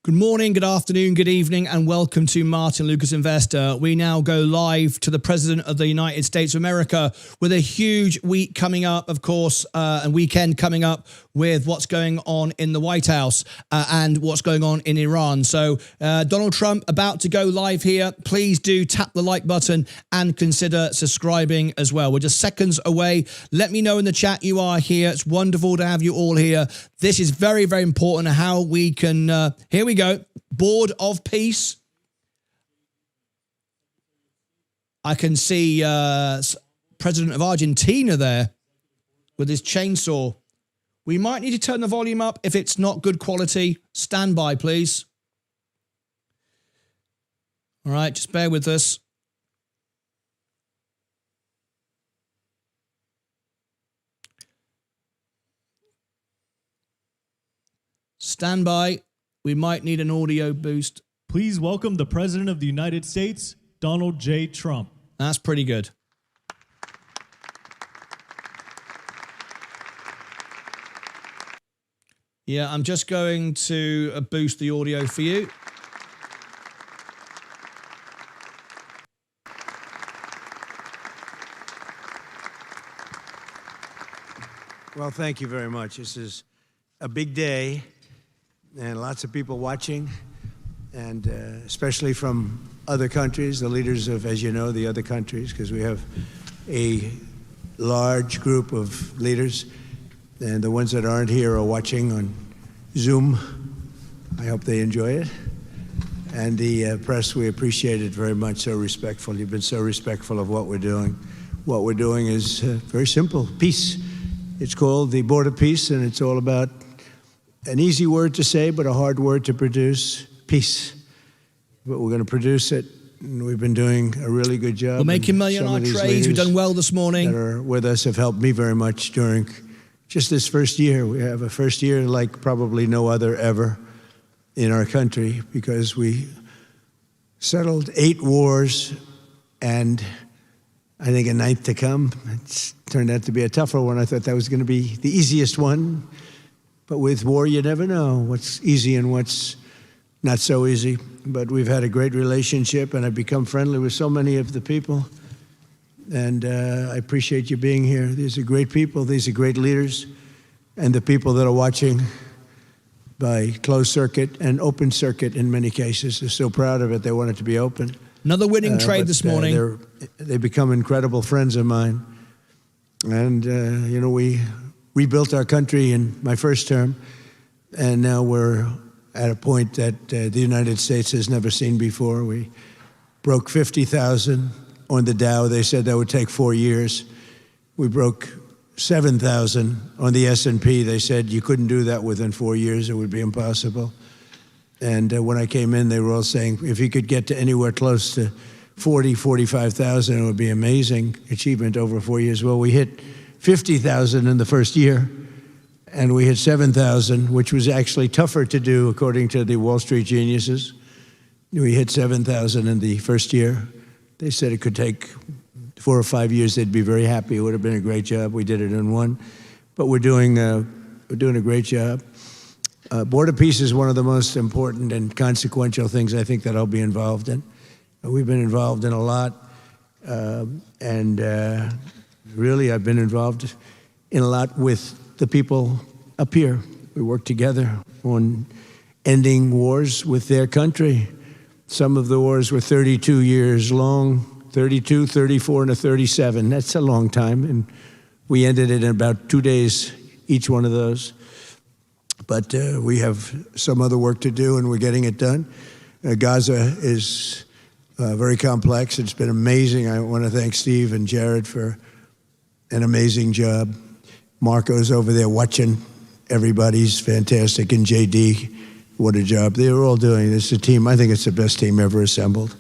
Good morning, good afternoon, good evening, and welcome to Martyn Lucas Investor. We now go live to the President of the United States of America with a huge week coming up, of course, and weekend coming up with what's going on in the White House and what's going on in Iran. So Donald Trump about to go live here. Please do tap the like button and consider subscribing as well. We're just seconds away. Let me know in the chat you are here. It's wonderful to have you all here. This is very, very important how we can, here we go, Board of Peace. I can see President of Argentina there with his chainsaw. We might need to turn the volume up if it's not good quality. Stand by, please. All right, just bear with us. Stand by. We might need an audio boost. Please welcome the President of the United States, Donald J. Trump. That's pretty good. Yeah, I'm just going to boost the audio for you. Well, thank you very much. This is a big day and lots of people watching, and especially from other countries, the leaders of, as you know, the other countries, because we have a large group of leaders, and the ones that aren't here are watching on Zoom. I hope they enjoy it. And the press, we appreciate it very much, so respectful. You've been so respectful of what we're doing. What we're doing is very simple, peace. It's called the Board of Peace, and it's all about an easy word to say, but a hard word to produce, peace. But we're going to produce it, and we've been doing a really good job. We're making million on our trades. We've done well this morning. That are with us have helped me very much during just this first year. We have a first year like probably no other ever in our country, because we settled 8 wars and I think a 9th to come. It's turned out to be a tougher one. I thought that was going to be the easiest one. But with war, you never know what's easy and what's not so easy. But we've had a great relationship, and I've become friendly with so many of the people. And I appreciate you being here. These are great people. These are great leaders. And the people that are watching by closed circuit and open circuit in many cases are so proud of it. They want it to be open. Another winning trade this morning. They become incredible friends of mine. And, you know, we rebuilt our country in my first term, and now we're at a point that the United States has never seen before. We broke 50,000 on the Dow. They said that would take 4 years. We broke 7,000 on the S&P. They said you couldn't do that within 4 years. It would be impossible. And when I came in, they were all saying, if you could get to anywhere close to 40, 45,000, it would be amazing achievement over 4 years. Well, we hit 50,000 in the first year, and we hit 7,000, which was actually tougher to do according to the Wall Street geniuses. We hit 7,000 in the first year. They said it could take 4 or 5 years. They'd be very happy. It would have been a great job. We did it in 1, but we're doing a great job. Board of Peace is one of the most important and consequential things I think that I'll be involved in. We've been involved in a lot, really, I've been involved in a lot with the people up here. We work together on ending wars with their country. Some of the wars were 32 years long, 32, 34, and a 37. That's a long time, and we ended it in about 2 days, each one of those. But we have some other work to do, and we're getting it done. Gaza is very complex. It's been amazing. I want to thank Steve and Jared for an amazing job. Marco's over there watching. Everybody's fantastic. And JD, what a job. They were all doing. It's a team. I think it's the best team ever assembled.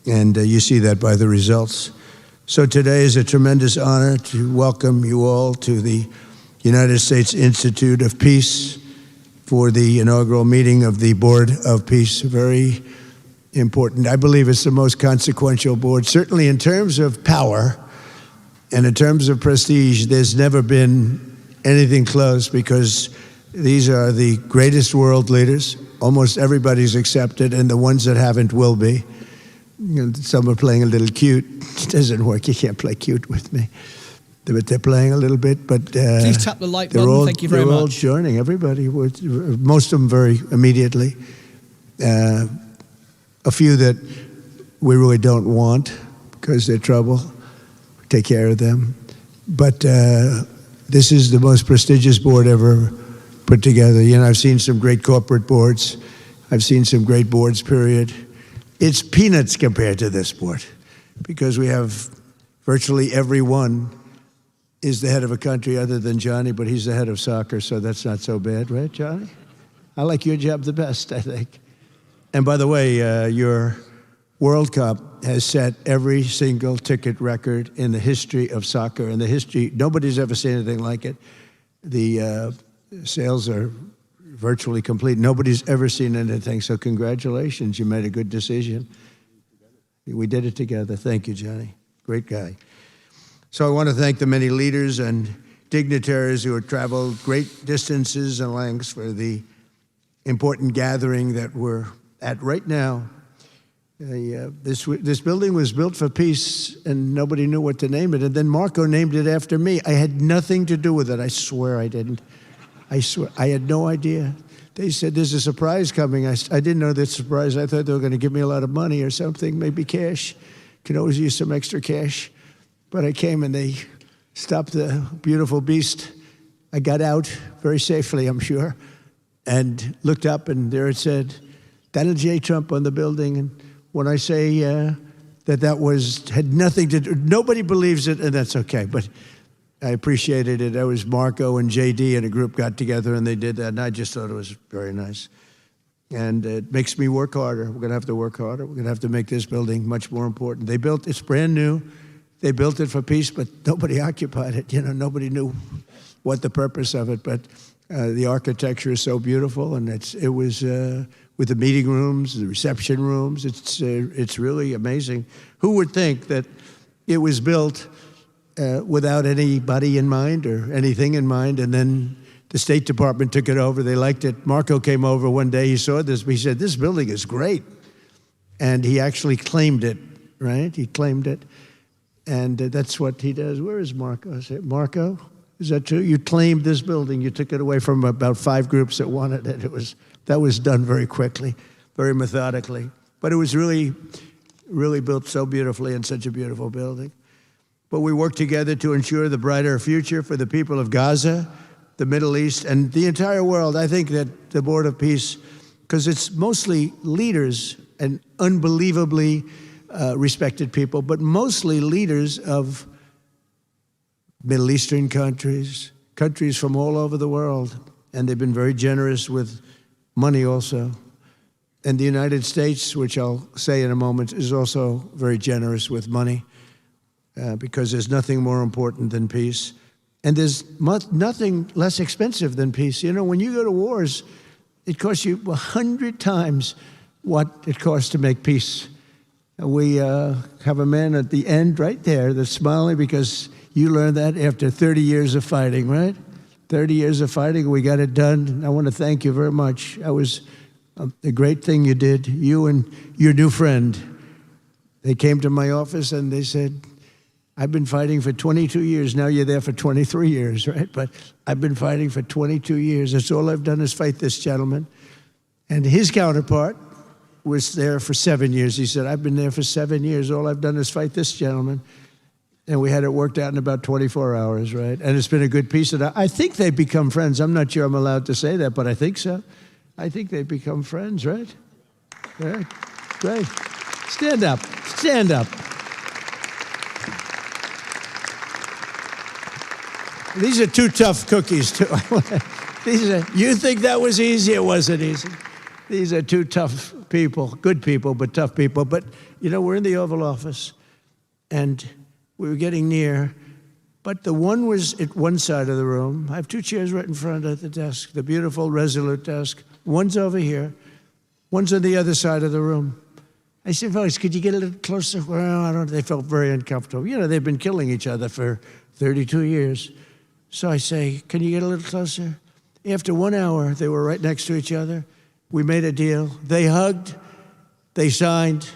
And you see that by the results. So today is a tremendous honor to welcome you all to the United States Institute of Peace for the inaugural meeting of the Board of Peace. Very important. I believe it's the most consequential board, certainly in terms of power. And in terms of prestige, there's never been anything close, because These are the greatest world leaders. Almost everybody's accepted, and the ones that haven't will be. You know, some are playing a little cute. It doesn't work. You can't play cute with me. But they're playing a little bit. But please tap the like button. Thank you very much. They're all joining. Everybody, most of them very immediately. A few that we really don't want because they're trouble. Take care of them. But this is the most prestigious board ever put together. You know, I've seen some great corporate boards. I've seen some great boards, period. It's peanuts compared to this board because we have virtually everyone is the head of a country other than Johnny, but he's the head of soccer, so that's not so bad, right, Johnny? I like your job the best, I think. And by the way, your World Cup has set every single ticket record in the history of soccer. In the history, nobody's ever seen anything like it. The sales are virtually complete. Nobody's ever seen anything, so congratulations. You made a good decision. We did it together. Thank you, Johnny. Great guy. So I want to thank the many leaders and dignitaries who have traveled great distances and lengths for the important gathering that we're at right now. This building was built for peace, and nobody knew what to name it. And then Marco named it after me. I had nothing to do with it. I swear I didn't. I swear. I had no idea. They said, there's a surprise coming. I didn't know that surprise. I thought they were going to give me a lot of money or something, maybe cash. Could always use some extra cash. But I came and they stopped the beautiful beast. I got out very safely, I'm sure, and looked up, and there it said, Donald J. Trump on the building. And when I say that had nothing to do, nobody believes it, and that's okay. But I appreciated it. That was Marco and JD and a group got together and they did that, and I just thought it was very nice. And it makes me work harder. We're going to have to work harder. We're going to have to make this building much more important. It's brand new. They built it for peace, but nobody occupied it. You know, nobody knew what the purpose of it. But the architecture is so beautiful, and it was with the meeting rooms, the reception rooms. It's really amazing. Who would think that it was built without anybody in mind or anything in mind, and then the State Department took it over. They liked it. Marco came over one day. He saw this. He said, this building is great. And he actually claimed it, right? He claimed it. And that's what he does. Where is Marco? I said, Marco, is that true? You claimed this building. You took it away from about 5 groups that wanted it. That was done very quickly, very methodically. But it was really, really built so beautifully in such a beautiful building. But we worked together to ensure the brighter future for the people of Gaza, the Middle East, and the entire world. I think that the Board of Peace, because it's mostly leaders and unbelievably respected people, but mostly leaders of Middle Eastern countries, countries from all over the world, and they've been very generous with money also. And the United States, which I'll say in a moment, is also very generous with money because there's nothing more important than peace. And there's nothing less expensive than peace. You know, when you go to wars, it costs you 100 times what it costs to make peace. We have a man at the end right there that's smiling because you learned that after 30 years of fighting, right? 30 years of fighting, we got it done. I want to thank you very much. That was a great thing you did. You and your new friend, they came to my office and they said, I've been fighting for 22 years. Now you're there for 23 years, right? But I've been fighting for 22 years. That's all I've done is fight this gentleman. And his counterpart was there for 7 years. He said, I've been there for 7 years. All I've done is fight this gentleman. And we had it worked out in about 24 hours, right? And it's been a good piece. And I think they've become friends. I'm not sure I'm allowed to say that, but I think so. I think they've become friends, right? Right. Great. Stand up. Stand up. These are 2 tough cookies, too. You think that was easy? It wasn't easy. These are 2 tough people, good people, but tough people. But, you know, we're in the Oval Office, and we were getting near, but the one was at one side of the room. I have 2 chairs right in front of the desk, the beautiful, resolute desk. One's over here. One's on the other side of the room. I said, Vance, could you get a little closer? Well, I don't know. They felt very uncomfortable. You know, they've been killing each other for 32 years. So I say, can you get a little closer? After 1 hour, they were right next to each other. We made a deal. They hugged, they signed,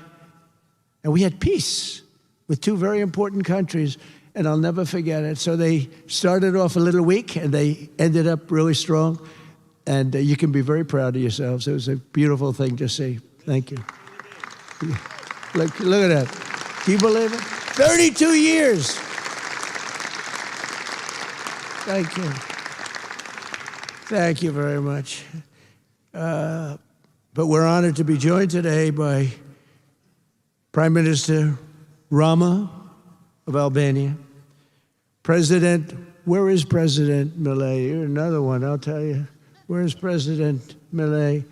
and we had peace with two very important countries, and I'll never forget it. So they started off a little weak, and they ended up really strong, and you can be very proud of yourselves. It was a beautiful thing to see. Thank you. Look at that. Can you believe it? 32 years. Thank you. Thank you very much. But we're honored to be joined today by Prime Minister Rama of Albania. Where is President Millet? You're another one, I'll tell you. Where is President Millet?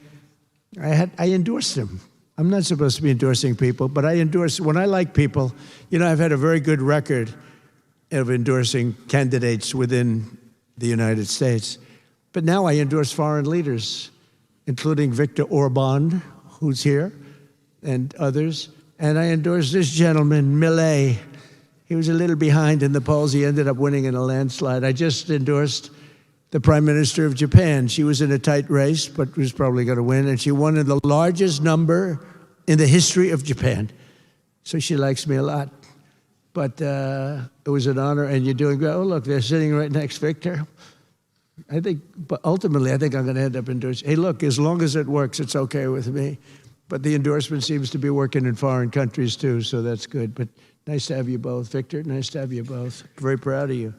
I endorsed him. I'm not supposed to be endorsing people, but when I like people, I've had a very good record of endorsing candidates within the United States. But now I endorse foreign leaders, including Viktor Orban, who's here, and others. And I endorse this gentleman, Millet. He was a little behind in the polls. He ended up winning in a landslide. I just endorsed the Prime Minister of Japan. She was in a tight race, but was probably going to win. And she won in the largest number in the history of Japan. So she likes me a lot. But it was an honor, and you're doing great. Oh, look, they're sitting right next, Victor. But ultimately, I think I'm going to end up endorsing. Hey, look, as long as it works, it's okay with me. But the endorsement seems to be working in foreign countries, too, so that's good. But nice to have you both. Victor, nice to have you both. Very proud of you.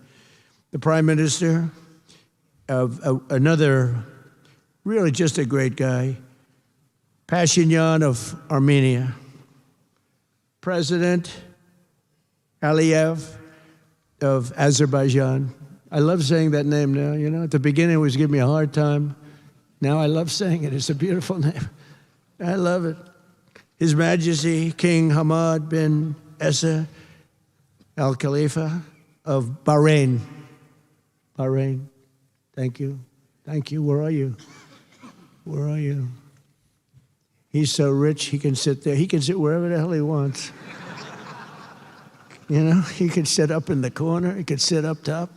The Prime Minister of another, really just a great guy, Pashinyan of Armenia. President Aliyev of Azerbaijan. I love saying that name now, At the beginning, it was giving me a hard time. Now I love saying it. It's a beautiful name. I love it. His Majesty King Hamad bin Isa Al Khalifa of Bahrain. Bahrain. Thank you. Thank you. Where are you? Where are you? He's so rich, he can sit there. He can sit wherever the hell he wants. He could sit up in the corner. He could sit up top.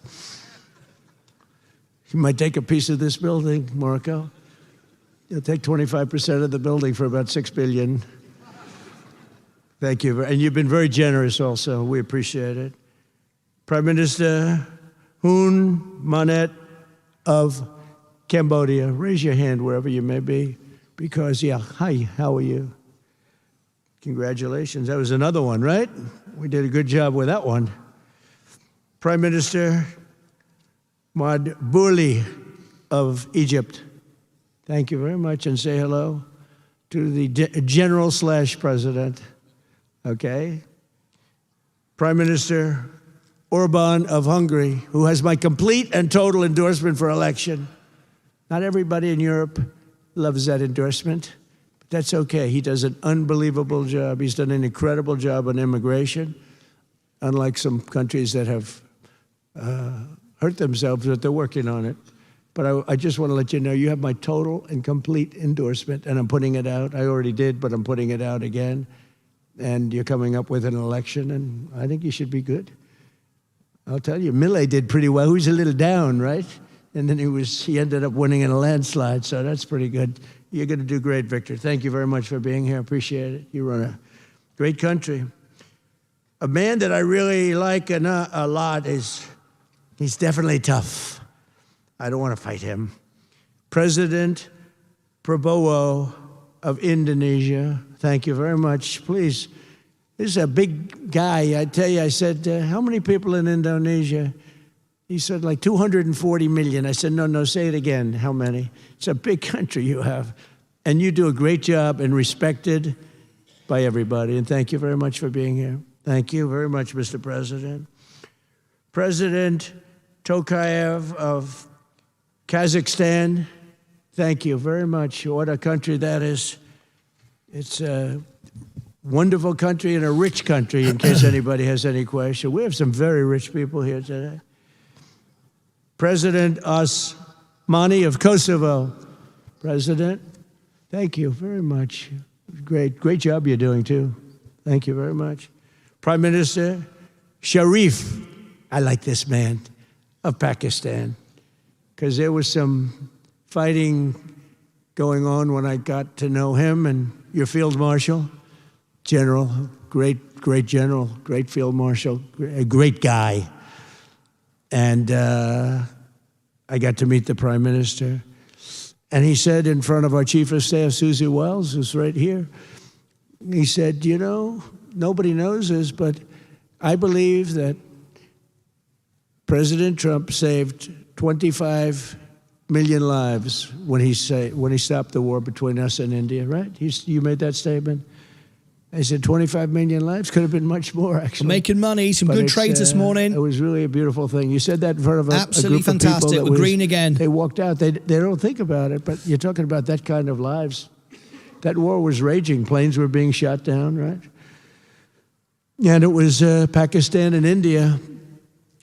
He might take a piece of this building, Marco. He'll take 25% of the building for about $6 billion. Thank you. And you've been very generous also. We appreciate it. Prime Minister Hun Manet of Cambodia. Raise your hand wherever you may be. Because, hi, how are you? Congratulations. That was another one, right? We did a good job with that one. Prime Minister Madbouli of Egypt. Thank you very much, and say hello to the General/President. Okay. Prime Minister Orban of Hungary, who has my complete and total endorsement for election. Not everybody in Europe loves that endorsement, but that's okay. He does an unbelievable job. He's done an incredible job on immigration, unlike some countries that have hurt themselves, but they're working on it. But I just want to let you know, you have my total and complete endorsement, and I'm putting it out. I already did, but I'm putting it out again. And you're coming up with an election, and I think you should be good. I'll tell you, Millet did pretty well. He was a little down, right? And then he ended up winning in a landslide, so that's pretty good. You're going to do great, Victor. Thank you very much for being here. Appreciate it. You run a great country. A man that I really like a lot he's definitely tough. I don't want to fight him. President Prabowo of Indonesia. Thank you very much. Please, this is a big guy. I tell you, I said, how many people in Indonesia? He said, like 240 million. I said, no, say it again. How many? It's a big country you have. And you do a great job and respected by everybody. And thank you very much for being here. Thank you very much, Mr. President. President Tokayev of Kazakhstan, thank you very much. What a country that is. It's a wonderful country and a rich country, in case anybody has any question. We have some very rich people here today. President Osmani of Kosovo. President, thank you very much. Great job you're doing, too. Thank you very much. Prime Minister Sharif, I like this man, of Pakistan, because there was some fighting going on when I got to know him, and your field marshal, general, great general, great field marshal, a great guy. And I got to meet the prime minister. And he said in front of our chief of staff, Susie Wells, who's right here, he said, you know, nobody knows this, but I believe that President Trump saved 25 million lives when he stopped the war between us and India, right? You made that statement? I said 25 million lives, could have been much more, actually. We're making money, some good trades this morning. It was really a beautiful thing. You said that in front of a Absolutely group fantastic. of people. We're green again. They walked out. They don't think about it, but you're talking about that kind of lives. That war was raging. Planes were being shot down, right? And it was Pakistan and India.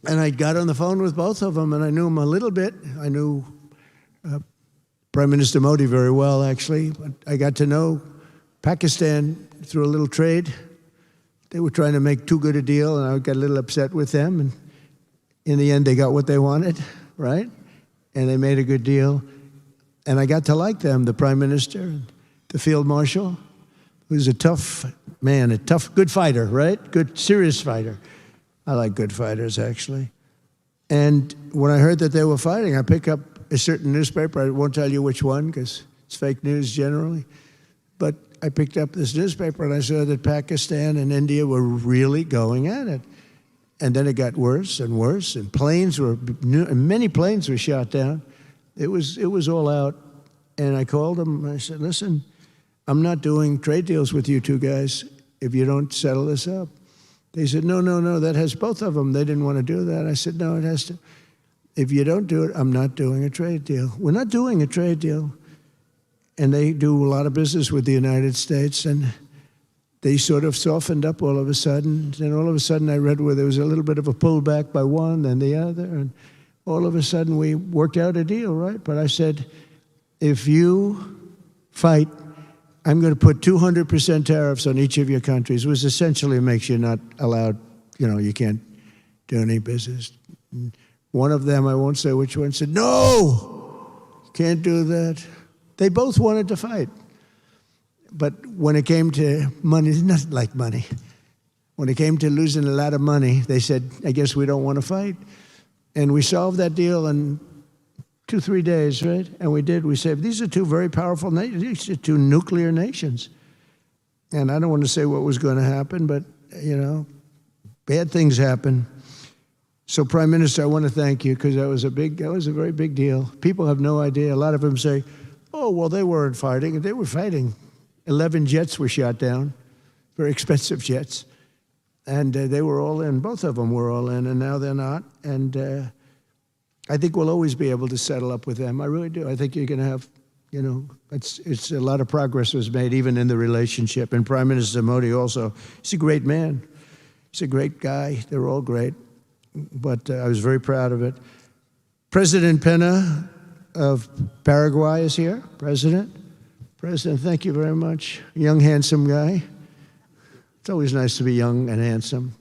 And I got on the phone with both of them, and I knew them a little bit. I knew Prime Minister Modi very well, actually. But I got to know Pakistan through a little trade. They were trying to make too good a deal, and I got a little upset with them. And in the end, they got what they wanted, right? And they made a good deal. And I got to like them, the prime minister, and the field marshal, who's a tough man, a tough, good fighter, right? Good, serious fighter. I like good fighters, actually. And when I heard that they were fighting, I picked up a certain newspaper. I won't tell you which one, because it's fake news generally. But I picked up this newspaper, and I saw that Pakistan and India were really going at it. And then it got worse and worse, and many planes were shot down. It was all out. And I called them, and I said, listen, I'm not doing trade deals with you two guys if you don't settle this up. They said, no, that has both of them. They didn't want to do that. I said, no, it has to. If you don't do it, I'm not doing a trade deal. We're not doing a trade deal. And they do a lot of business with the United States, and they sort of softened up all of a sudden. And all of a sudden I read where there was a little bit of a pullback by one, then the other, and all of a sudden we worked out a deal, right? But I said, if you fight, I'm going to put 200% tariffs on each of your countries, which essentially makes you not allowed, you can't do any business. And one of them, I won't say which one, said, no, can't do that. They both wanted to fight. But when it came to money, it's nothing like money. When it came to losing a lot of money, they said, I guess we don't want to fight. And we solved that deal in 2-3 days, right? And we did. We said, these are two very powerful nations. These are two nuclear nations. And I don't want to say what was going to happen, but, bad things happen. So, Prime Minister, I want to thank you, because that was a very big deal. People have no idea. A lot of them say, oh, well, they weren't fighting. They were fighting. 11 jets were shot down, very expensive jets. And they were all in. Both of them were all in, and now they're not. And I think we'll always be able to settle up with them. I really do. I think you're going to have, it's a lot of progress was made, even in the relationship. And Prime Minister Modi also, he's a great man. He's a great guy. They're all great. But I was very proud of it. President Pena of Paraguay is here. President, thank you very much. Young, handsome guy. It's always nice to be young and handsome.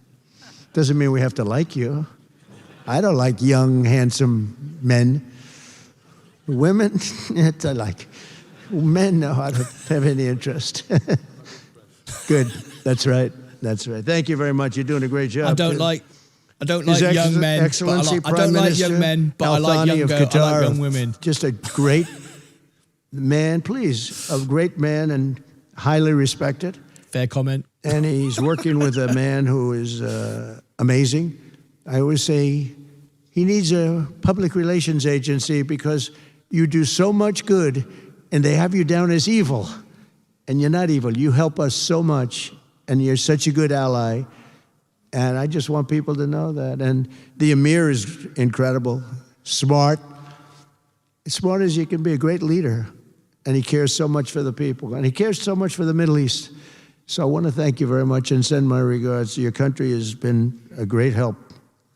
Doesn't mean we have to like you. I don't like young, handsome men. Women, I like. Men, no, I don't have any interest. Good, that's right. Thank you very much. You're doing a great job. I don't like young men. Excellency, I don't like young men, but I like young women. Just a great man, please. A great man and highly respected. Fair comment. And he's working with a man who is amazing. I always say he needs a public relations agency, because you do so much good and they have you down as evil. And you're not evil. You help us so much, and you're such a good ally. And I just want people to know that. And the Emir is incredible, smart, as smart as you can be, a great leader. And he cares so much for the people. And he cares so much for the Middle East. So I want to thank you very much and send my regards. Your country has been a great help.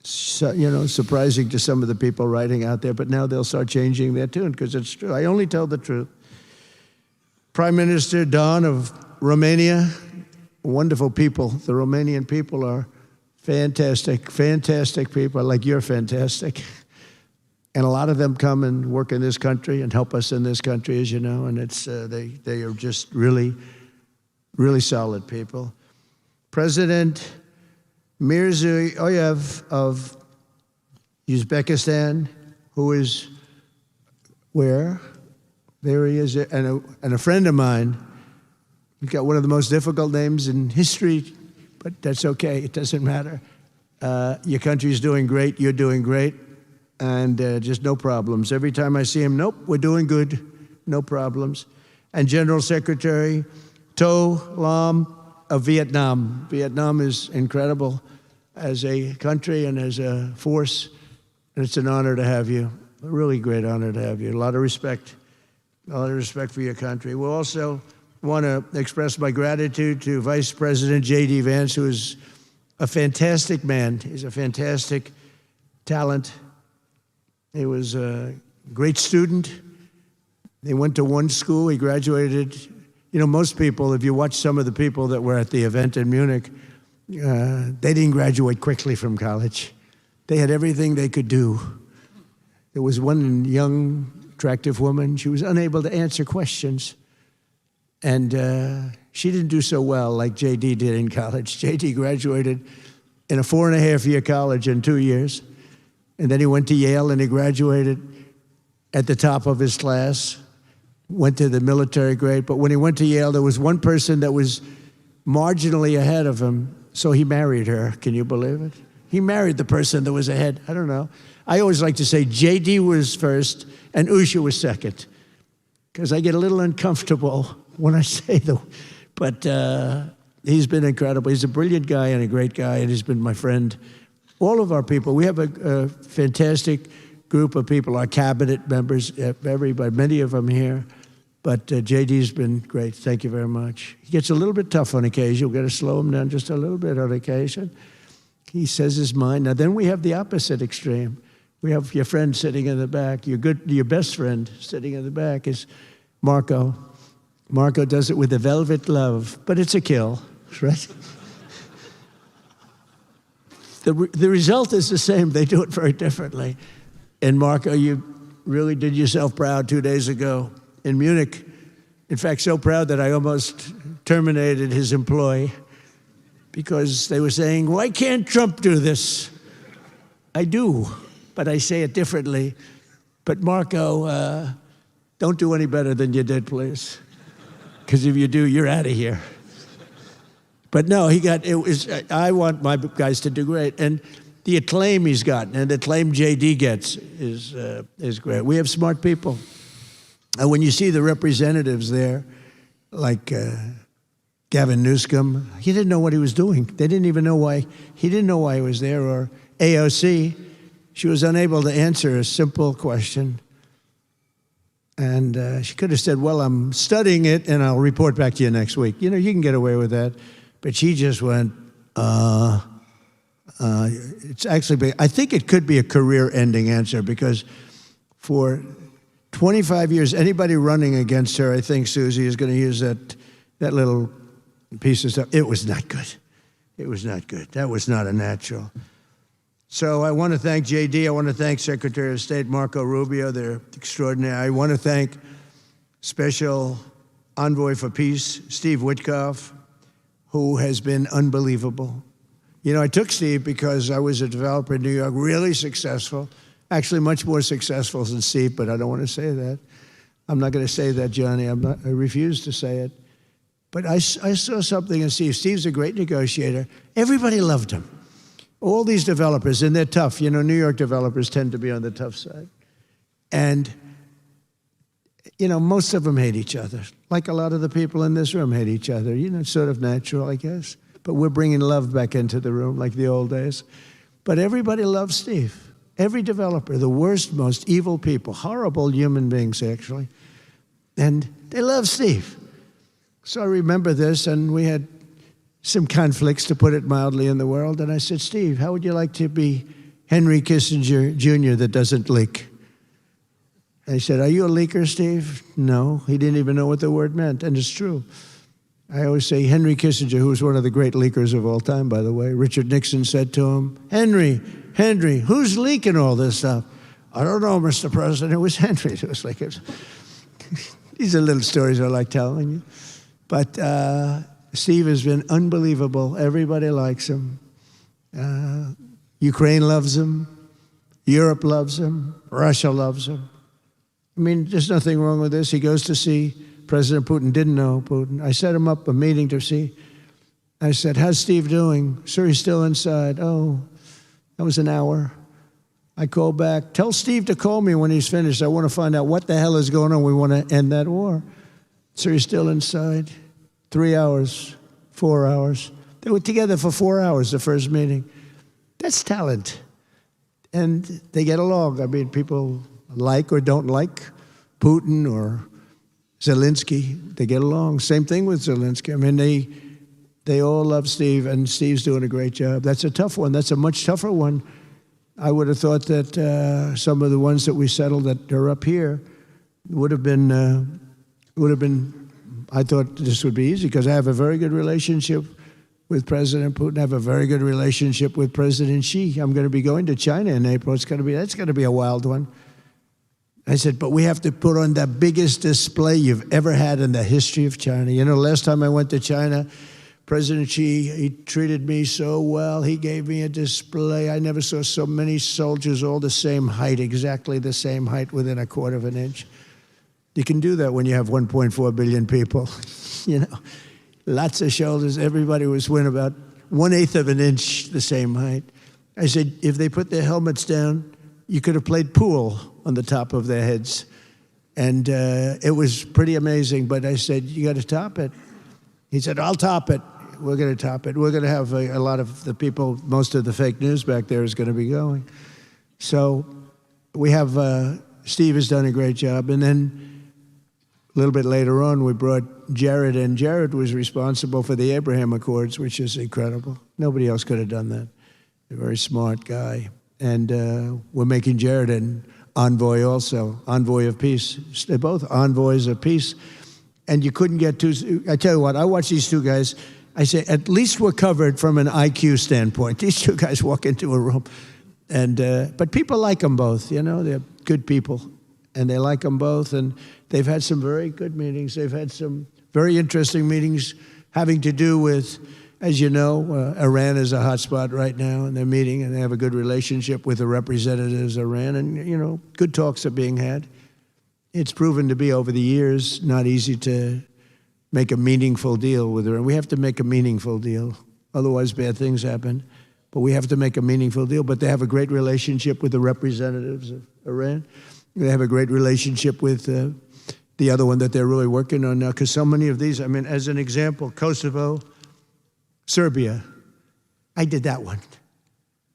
So, surprising to some of the people writing out there, but now they'll start changing their tune, because it's true. I only tell the truth. Prime Minister Don of Romania, wonderful people. The Romanian people are fantastic people, like you're fantastic. And a lot of them come and work in this country and help us in this country, as you know, and it's they are just really, really solid people. President Mirziyoyev of Uzbekistan, who is where? There he is, and a friend of mine. He's got one of the most difficult names in history, but that's okay. It doesn't matter. Your country's doing great. You're doing great. And just no problems. Every time I see him, nope, we're doing good. No problems. And General Secretary To Lam of Vietnam. Vietnam is incredible as a country and as a force. And it's an honor to have you. A really great honor to have you. A lot of respect. A lot of respect for your country. We also want to express my gratitude to Vice President J.D. Vance, who is a fantastic man. He's a fantastic talent. He was a great student. He went to one school. He graduated. You know, most people, if you watch some of the people that were at the event in Munich, they didn't graduate quickly from college. They had everything they could do. There was one young, attractive woman. She was unable to answer questions. And she didn't do so well like J.D. did in college. J.D. graduated in a 4.5-year college in 2 years. And then he went to Yale and he graduated at the top of his class, went to the military grade. But when he went to Yale, there was one person that was marginally ahead of him, so he married her. Can you believe it? He married the person that was ahead. I don't know. I always like to say J.D. was first and Usha was second, because I get a little uncomfortable when I say but he's been incredible. He's a brilliant guy and a great guy, and he's been my friend. All of our people, we have a fantastic group of people, our cabinet members, everybody, many of them here. But JD's been great. Thank you very much. He gets a little bit tough on occasion. We've got to slow him down just a little bit on occasion. He says his mind. Now, then we have the opposite extreme. We have your friend sitting in the back. Your best friend sitting in the back is Marco. Marco does it with a velvet glove, but it's a kill, right? The result is the same. They do it very differently. And Marco, you really did yourself proud 2 days ago in Munich. In fact, so proud that I almost terminated his employ because they were saying, why can't Trump do this? I do, but I say it differently. But Marco, don't do any better than you did, please. Because if you do, you're out of here. But no, I want my guys to do great. And the acclaim he's gotten and the acclaim JD gets is great. We have smart people. And when you see the representatives there, like Gavin Newsom, he didn't know what he was doing. They didn't even know why. He didn't know why he was there. Or AOC, she was unable to answer a simple question. And she could have said, well, I'm studying it and I'll report back to you next week. You know, you can get away with that. But she just went, it's actually, I think it could be a career-ending answer because for 25 years, anybody running against her, I think Susie is going to use that little piece of stuff. It was not good. It was not good. That was not a natural. So I want to thank JD. I want to thank Secretary of State Marco Rubio. They're extraordinary. I want to thank Special Envoy for Peace, Steve Witkoff, who has been unbelievable. You know, I took Steve because I was a developer in New York, really successful, actually much more successful than Steve, but I don't want to say that. I'm not going to say that, Johnny. I refuse to say it. But I saw something in Steve. Steve's a great negotiator. Everybody loved him. All these developers, and they're tough. You know, New York developers tend to be on the tough side. And, you know, most of them hate each other. Like a lot of the people in this room hate each other. You know, it's sort of natural, I guess. But we're bringing love back into the room like the old days. But everybody loves Steve. Every developer, the worst, most evil people, horrible human beings, actually. And they love Steve. So I remember this, and we had some conflicts, to put it mildly, in the world. And I said, Steve, how would you like to be Henry Kissinger Jr. that doesn't leak? And he said, are you a leaker, Steve? No. He didn't even know what the word meant, and it's true. I always say Henry Kissinger, who was one of the great leakers of all time, by the way. Richard Nixon said to him, Henry, who's leaking all this stuff? I don't know, Mr. President. It was Henry. It was like, these are little stories I like telling you. But Steve has been unbelievable. Everybody likes him. Ukraine loves him. Europe loves him. Russia loves him. I mean, there's nothing wrong with this. He goes to see President Putin. Didn't know Putin. I set him up a meeting to see. I said, how's Steve doing? Sir, he's still inside. Oh, that was an hour. I called back. Tell Steve to call me when he's finished. I want to find out what the hell is going on. We want to end that war. Sir, he's still inside. 3 hours, 4 hours. They were together for 4 hours, the first meeting. That's talent. And they get along. I mean, people like or don't like Putin or Zelensky. They get along. Same thing with Zelensky. I mean, they all love Steve, and Steve's doing a great job. That's a tough one. That's a much tougher one. I would have thought that some of the ones that we settled that are up here would have been, I thought this would be easy because I have a very good relationship with President Putin. I have a very good relationship with President Xi. I'm going to be going to China in April. That's going to be a wild one. I said, but we have to put on the biggest display you've ever had in the history of China. You know, last time I went to China, President Xi, he treated me so well. He gave me a display. I never saw so many soldiers all the same height, exactly the same height within a quarter of an inch. You can do that when you have 1.4 billion people. You know, lots of shoulders. Everybody was within about 1/8 of an inch the same height. I said, if they put their helmets down, you could have played pool on the top of their heads. And it was pretty amazing. But I said, you got to top it. He said, I'll top it. We're going to top it. We're going to have a lot of the people, most of the fake news back there is going to be going. So we have, Steve has done a great job. And then a little bit later on, we brought Jared in. Jared was responsible for the Abraham Accords, which is incredible. Nobody else could have done that. A very smart guy. And we're making Jared an envoy also, envoy of peace. They're both envoys of peace. And you couldn't get two. I tell you what, I watch these two guys. I say, at least we're covered from an IQ standpoint. These two guys walk into a room. And but people like them both, you know. They're good people. And they like them both. And they've had some very good meetings. They've had some very interesting meetings having to do with, as you know, Iran is a hot spot right now. And they're meeting, and they have a good relationship with the representatives of Iran. And, you know, good talks are being had. It's proven to be, over the years, not easy to make a meaningful deal with Iran. We have to make a meaningful deal. Otherwise, bad things happen. But we have to make a meaningful deal. But they have a great relationship with the representatives of Iran. They have a great relationship with the other one that they're really working on now. Because so many of these, I mean, as an example, Kosovo, Serbia. I did that one.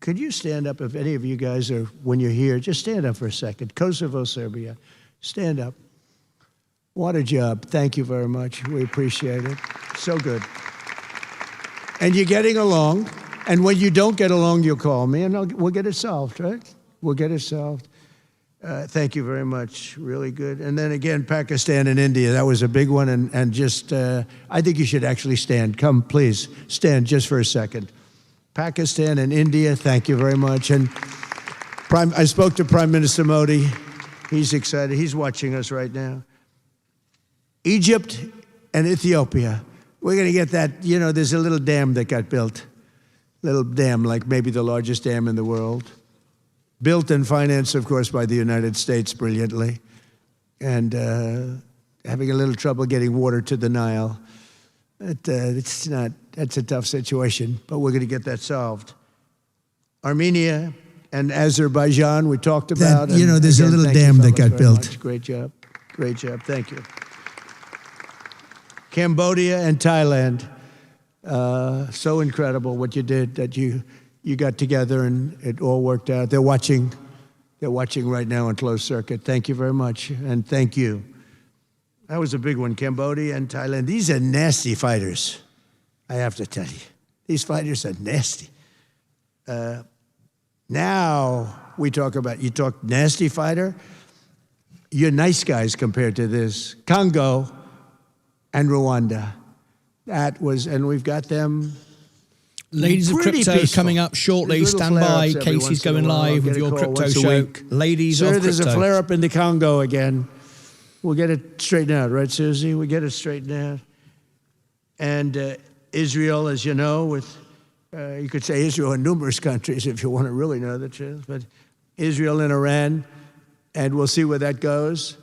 Could you stand up if any of you guys are, when you're here, just stand up for a second. Kosovo, Serbia. Stand up. What a job. Thank you very much. We appreciate it. So good. And you're getting along. And when you don't get along, you'll call me, and we'll get it solved, right? We'll get it solved. Thank you very much. Really good. And then again, Pakistan and India. That was a big one. And just, I think you should actually stand. Come, please. Stand just for a second. Pakistan and India, thank you very much. And I spoke to Prime Minister Modi. He's excited. He's watching us right now. Egypt and Ethiopia. We're going to get that, you know, there's a little dam that got built. Little dam, like maybe the largest dam in the world. Built and financed, of course, by the United States brilliantly. And having a little trouble getting water to the Nile. That's a tough situation, but we're going to get that solved. Armenia and Azerbaijan, we talked about. You know, there's a little dam that got built. Much. Great job. Great job. Thank you. Cambodia and Thailand. So incredible what you did, that you got together and it all worked out. They're watching right now on closed circuit. Thank you very much, and thank you. That was a big one, Cambodia and Thailand. These are nasty fighters, I have to tell you. These fighters are nasty. Now we talk about, you talk nasty fighter, you're nice guys compared to this. Congo and Rwanda. That was, and we've got them. Ladies of pretty Crypto peaceful. coming up shortly. There's little Stand by. flare-ups every Casey's once in a going while. I'll live get with a your call crypto once a show. week. Ladies Sir, of there's a Crypto. flare-up in the Congo again. We'll get it straightened out, right, Susie? We get it straightened out. And Israel, as you know, with you could say Israel in numerous countries if you want to really know the truth, but Israel and Iran, and we'll see where that goes.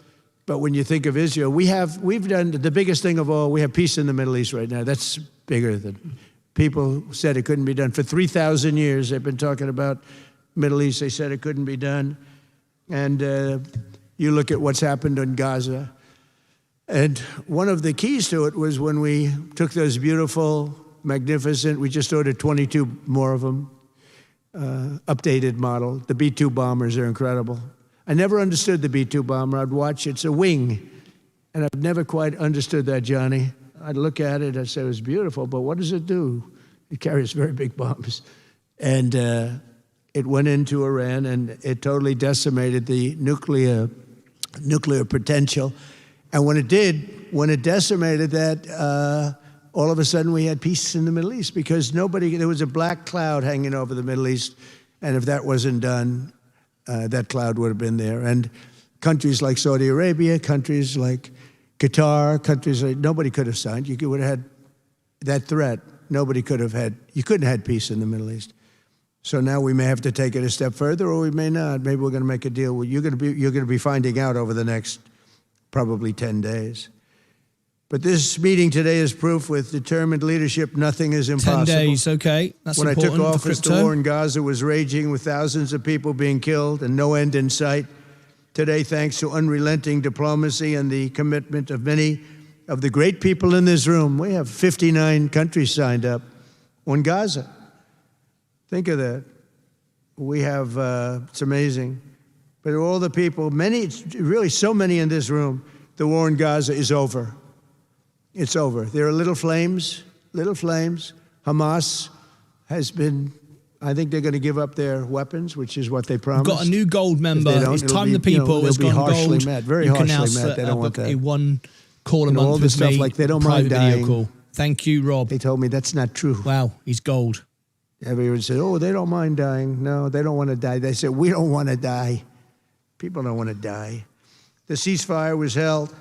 But when you think of Israel, we've done the biggest thing of all. We have peace in the Middle East right now. That's bigger than people said it couldn't be done. For 3,000 years, they've been talking about Middle East. They said it couldn't be done. And you look at what's happened in Gaza. And one of the keys to it was when we took those beautiful, magnificent, we just ordered 22 more of them, updated model. The B-2 bombers are incredible. I never understood the B-2 bomber. I'd watch, it's a wing. And I've never quite understood that, Johnny. I'd look at it, I'd say it was beautiful, but what does it do? It carries very big bombs. And it went into Iran and it totally decimated the nuclear potential. And when it decimated that, all of a sudden we had peace in the Middle East because there was a black cloud hanging over the Middle East. And if that wasn't done, that cloud would have been there. And countries like Saudi Arabia, countries like Qatar, countries like, nobody could have signed. You would have had that threat. Nobody could have had, you couldn't have had peace in the Middle East. So now we may have to take it a step further or we may not. Maybe we're going to make a deal. You're going to be finding out over the next probably 10 days. But this meeting today is proof with determined leadership, nothing is impossible. 10 days, okay. That's when important. I took office, the war in Gaza was raging with thousands of people being killed and no end in sight. Today, thanks to unrelenting diplomacy and the commitment of many of the great people in this room, we have 59 countries signed up on Gaza. Think of that. We have, it's amazing. But all the people, many, really so many in this room, the war in Gaza is over. It's over. There are little flames. Hamas has been, I think they're going to give up their weapons, which is what they promised. We've got a new gold member. It's time the people has gone gold. Mad, very you can harshly now mad. They don't want that. A one call a month all with this stuff me, like they don't private mind dying. video call. Thank you, Rob. They told me that's not true. Wow, he's gold. Everyone said, oh, they don't mind dying. No, they don't want to die. They said, we don't want to die. People don't want to die. The ceasefire was held,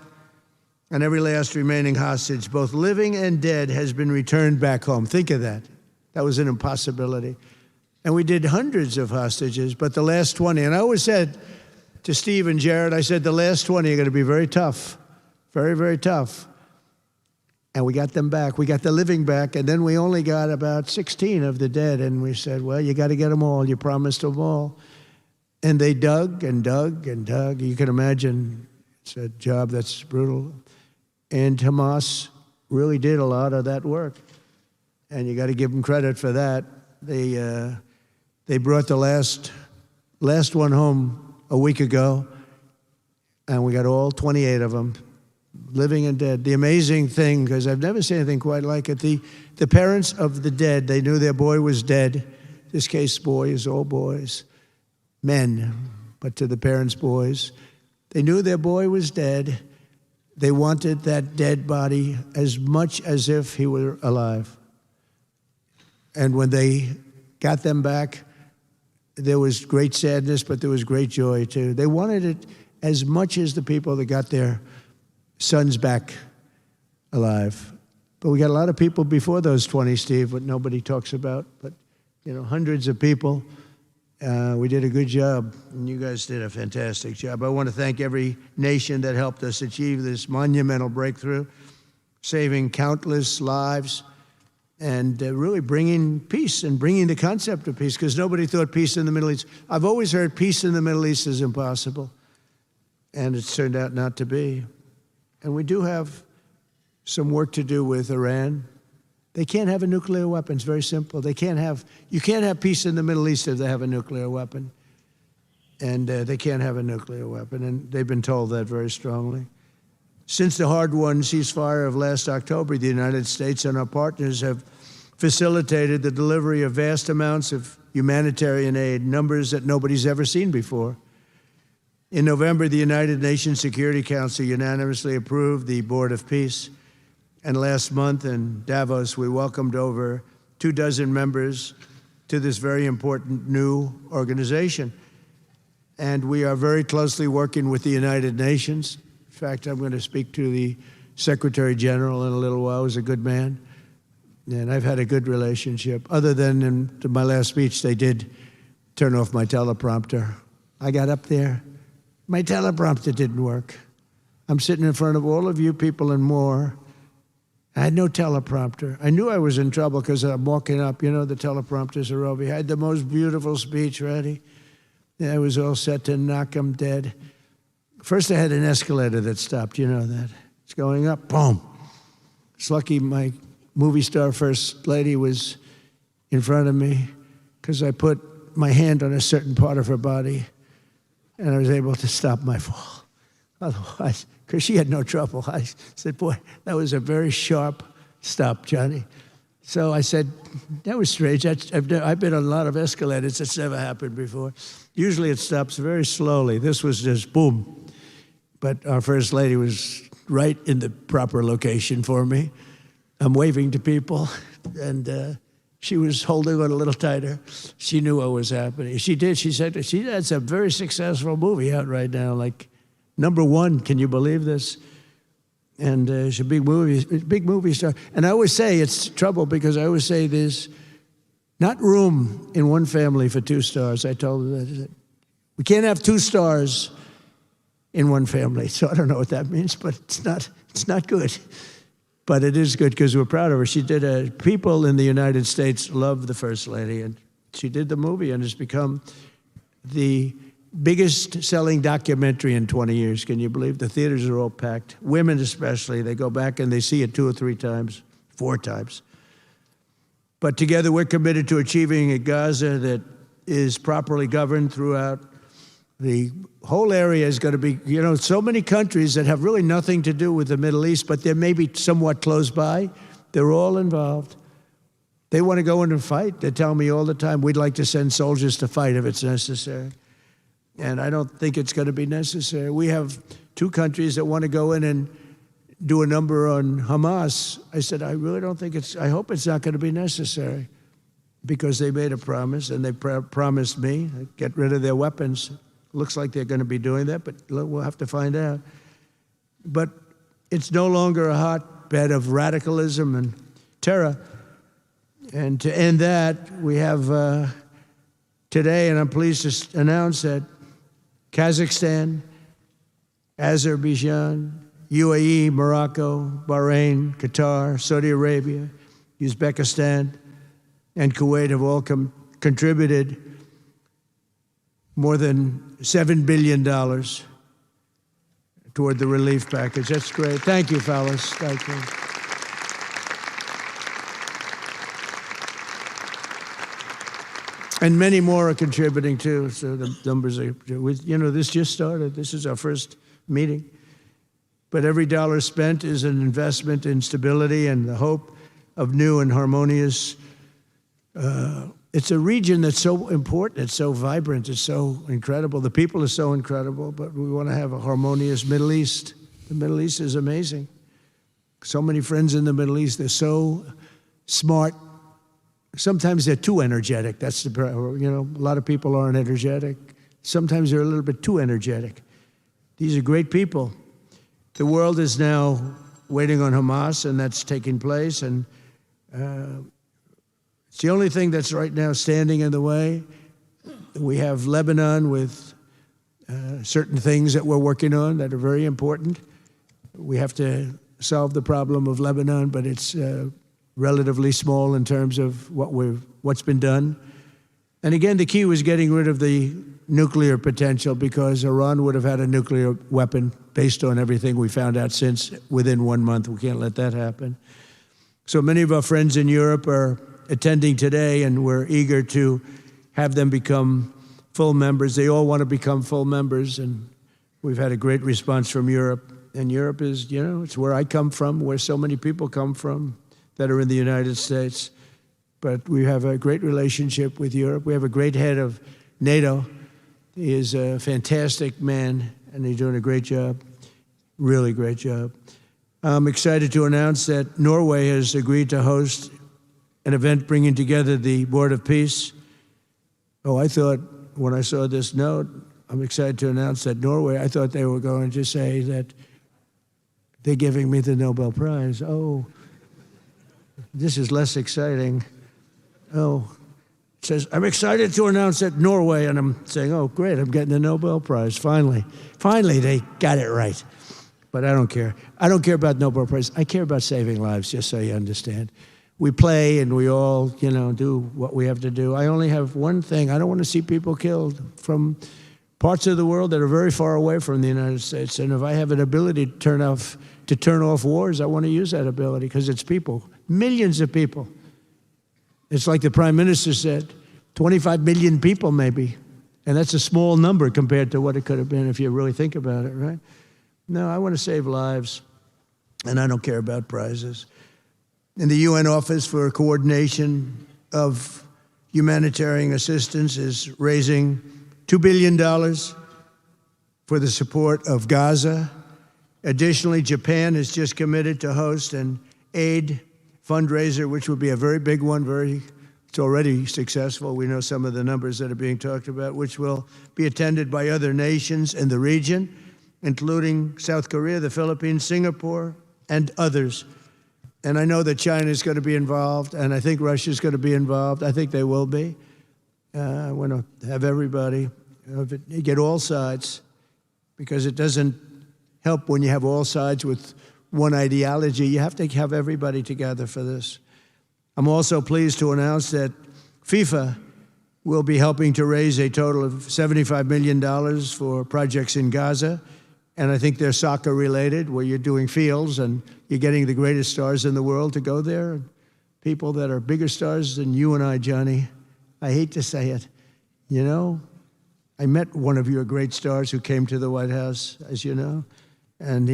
and every last remaining hostage, both living and dead, has been returned back home. Think of that. That was an impossibility. And we did hundreds of hostages, but the last 20, and I always said to Steve and Jared, I said, the last 20 are going to be very tough, very, very tough. And we got them back. We got the living back, and then we only got about 16 of the dead, and we said, well, you got to get them all. You promised them all. And they dug and dug and dug. You can imagine it's a job that's brutal. And Hamas really did a lot of that work. And you got to give them credit for that. They brought the last one home a week ago, and we got all 28 of them, living and dead. The amazing thing, because I've never seen anything quite like it, the parents of the dead, they knew their boy was dead. This case, boys, all boys. Men, but to the parents' boys. They knew their boy was dead. They wanted that dead body as much as if he were alive. And when they got them back, there was great sadness, but there was great joy too. They wanted it as much as the people that got their sons back alive. But we got a lot of people before those 20, Steve, what nobody talks about, but hundreds of people. We did a good job, and you guys did a fantastic job. I want to thank every nation that helped us achieve this monumental breakthrough, saving countless lives, and really bringing peace and bringing the concept of peace, because nobody thought peace in the Middle East. I've always heard peace in the Middle East is impossible, and it's turned out not to be. And we do have some work to do with Iran. They can't have a nuclear weapon. It's very simple. You can't have peace in the Middle East if they have a nuclear weapon. And they can't have a nuclear weapon. And they've been told that very strongly. Since the hard-won ceasefire of last October, the United States and our partners have facilitated the delivery of vast amounts of humanitarian aid, numbers that nobody's ever seen before. In November, the United Nations Security Council unanimously approved the Board of Peace. And last month in Davos, we welcomed over 24 members to this very important new organization. And we are very closely working with the United Nations. In fact, I'm going to speak to the Secretary General in a little while. He's a good man. And I've had a good relationship. Other than in my last speech, they did turn off my teleprompter. I got up there. My teleprompter didn't work. I'm sitting in front of all of you people and more. I had no teleprompter. I knew I was in trouble because I'm walking up. You know, the teleprompters are over here. I had the most beautiful speech ready. I was all set to knock them dead. First, I had an escalator that stopped. You know that. It's going up. Boom. It's lucky my movie star first lady was in front of me because I put my hand on a certain part of her body and I was able to stop my fall. Otherwise, because she had no trouble, I said, boy, that was a very sharp stop, Johnny. So I said, that was strange. I've been on a lot of escalators. It's never happened before. Usually it stops very slowly. This was just boom. But our first lady was right in the proper location for me. I'm waving to people, and she was holding on a little tighter. She knew what was happening. She did. She said, she has a very successful movie out right now, like #1. Can you believe this? And she's a big movie star. And I always say it's trouble because I always say there's not room in one family for 2 stars. I told her that. We can't have 2 stars in one family. So I don't know what that means, but it's not good. But it is good because we're proud of her. She did people in the United States love the First Lady, and she did the movie, and it's become the biggest selling documentary in 20 years. Can you believe? The theaters are all packed. Women especially, they go back and they see it 2 or 3 times, 4 times. But together we're committed to achieving a Gaza that is properly governed throughout. The whole area is going to be, you know, so many countries that have really nothing to do with the Middle East, but they're maybe somewhat close by. They're all involved. They want to go in and fight. They tell me all the time, we'd like to send soldiers to fight if it's necessary. And I don't think it's going to be necessary. We have 2 countries that want to go in and do a number on Hamas. I said, I really don't think I hope it's not going to be necessary because they made a promise and they promised me, get rid of their weapons. Looks like they're going to be doing that, but we'll have to find out. But it's no longer a hotbed of radicalism and terror. And to end that, we have today, and I'm pleased to announce that Kazakhstan, Azerbaijan, UAE, Morocco, Bahrain, Qatar, Saudi Arabia, Uzbekistan, and Kuwait have all contributed more than $7 billion toward the relief package. That's great. Thank you, fellas. Thank you. And many more are contributing too. So the numbers are, you know, this just started. This is our first meeting. But every dollar spent is an investment in stability and the hope of new and harmonious. It's a region that's so important. It's so vibrant. It's so incredible. The people are so incredible, but we want to have a harmonious Middle East. The Middle East is amazing. So many friends in the Middle East. They're so smart. Sometimes they're too energetic. That's the, you know, a lot of people aren't energetic. Sometimes they're a little bit too energetic. These are great people. The world is now waiting on Hamas, and that's taking place. And it's the only thing that's right now standing in the way. We have Lebanon with certain things that we're working on that are very important. We have to solve the problem of Lebanon, but it's relatively small in terms of what's been done. And again, the key was getting rid of the nuclear potential because Iran would have had a nuclear weapon based on everything we found out since within 1 month. We can't let that happen. So many of our friends in Europe are attending today, and we're eager to have them become full members. They all want to become full members, and we've had a great response from Europe. And Europe is, you know, it's where I come from, where so many people come from that are in the United States. But we have a great relationship with Europe. We have a great head of NATO. He is a fantastic man, and he's doing a great job, really great job. I'm excited to announce that Norway has agreed to host an event bringing together the Board of Peace. Oh, I thought when I saw this note, I'm excited to announce that Norway, I thought they were going to say that they're giving me the Nobel Prize. Oh, this is less exciting. Oh, it says, I'm excited to announce that Norway, and I'm saying, oh, great, I'm getting the Nobel Prize, finally. Finally, they got it right. But I don't care. I don't care about Nobel Prize. I care about saving lives, just so you understand. We play and we all, do what we have to do. I only have one thing. I don't want to see people killed from parts of the world that are very far away from the United States. And if I have an ability to turn off wars, I want to use that ability because it's people, millions of people. It's like the Prime Minister said, 25 million people maybe. And that's a small number compared to what it could have been if you really think about it, right? No, I want to save lives, and I don't care about prizes. In the UN Office for Coordination of Humanitarian Assistance is raising $2 billion for the support of Gaza. Additionally, Japan has just committed to host an aid fundraiser, which will be a very big one. It's already successful. We know some of the numbers that are being talked about, which will be attended by other nations in the region, including South Korea, the Philippines, Singapore, and others. And I know that China is going to be involved, and I think Russia is going to be involved. I think they will be. I want to have everybody, get all sides, because it doesn't help when you have all sides with one ideology. You have to have everybody together for this. I'm also pleased to announce that FIFA will be helping to raise a total of $75 million for projects in Gaza. And I think they're soccer related, where you're doing fields and you're getting the greatest stars in the world to go there. People that are bigger stars than you and I, Johnny. I hate to say it. I met one of your great stars who came to the White House, as you know. And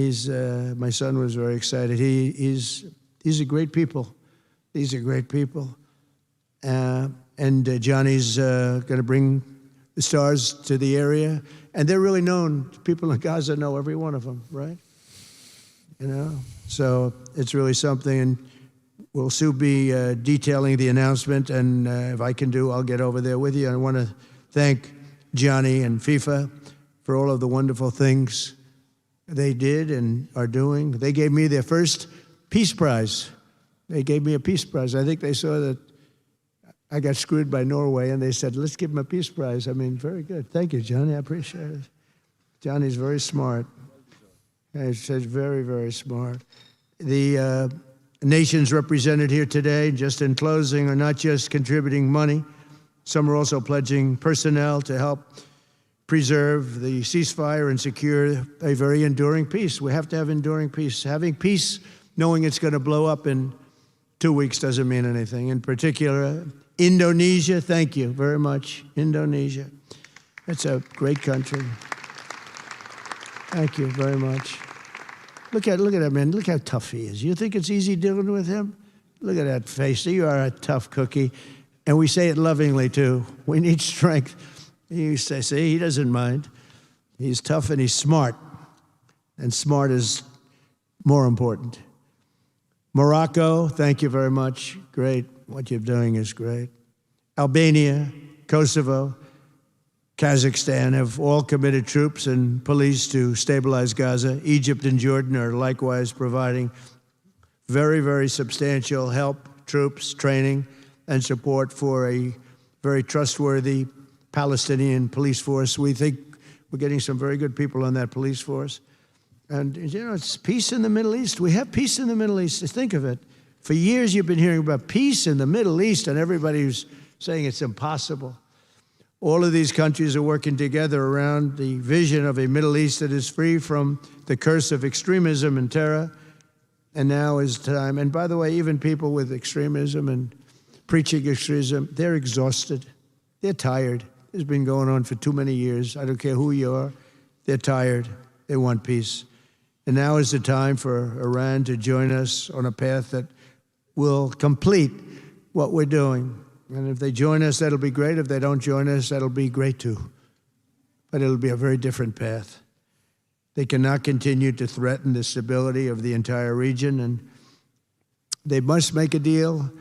my son was very excited. These are great people. These are great people. And Johnny's going to bring the stars to the area. And they're really known. People in Gaza know every one of them, right? So it's really something. And we'll soon be detailing the announcement. And if I can I'll get over there with you. I want to thank Johnny and FIFA for all of the wonderful things they did and are doing. They gave me their first Peace Prize. They gave me a Peace Prize. I think they saw that I got screwed by Norway, and they said, let's give him a Peace Prize. I mean, very good. Thank you, Johnny. I appreciate it. Johnny's very smart. He's very, very smart. The nations represented here today, just in closing, are not just contributing money. Some are also pledging personnel to help preserve the ceasefire and secure a very enduring peace. We have to have enduring peace. Having peace, knowing it's going to blow up in 2 weeks doesn't mean anything. In particular, Indonesia, thank you very much. Indonesia. It's a great country. Thank you very much. Look at that man. Look how tough he is. You think it's easy dealing with him? Look at that face. You are a tough cookie. And we say it lovingly, too. We need strength. You say, see, he doesn't mind. He's tough and he's smart. And smart is more important. Morocco, thank you very much. Great. What you're doing is great. Albania, Kosovo, Kazakhstan have all committed troops and police to stabilize Gaza. Egypt and Jordan are likewise providing very, very substantial help, troops, training, and support for a very trustworthy Palestinian police force. We think we're getting some very good people on that police force. And, it's peace in the Middle East. We have peace in the Middle East. Think of it. For years, you've been hearing about peace in the Middle East, and everybody's saying it's impossible. All of these countries are working together around the vision of a Middle East that is free from the curse of extremism and terror. And now is time. And by the way, even people with extremism and preaching extremism, they're exhausted. They're tired. It's been going on for too many years. I don't care who you are. They're tired. They want peace. And now is the time for Iran to join us on a path that will complete what we're doing. And if they join us, that'll be great. If they don't join us, that'll be great too. But it'll be a very different path. They cannot continue to threaten the stability of the entire region, and they must make a deal,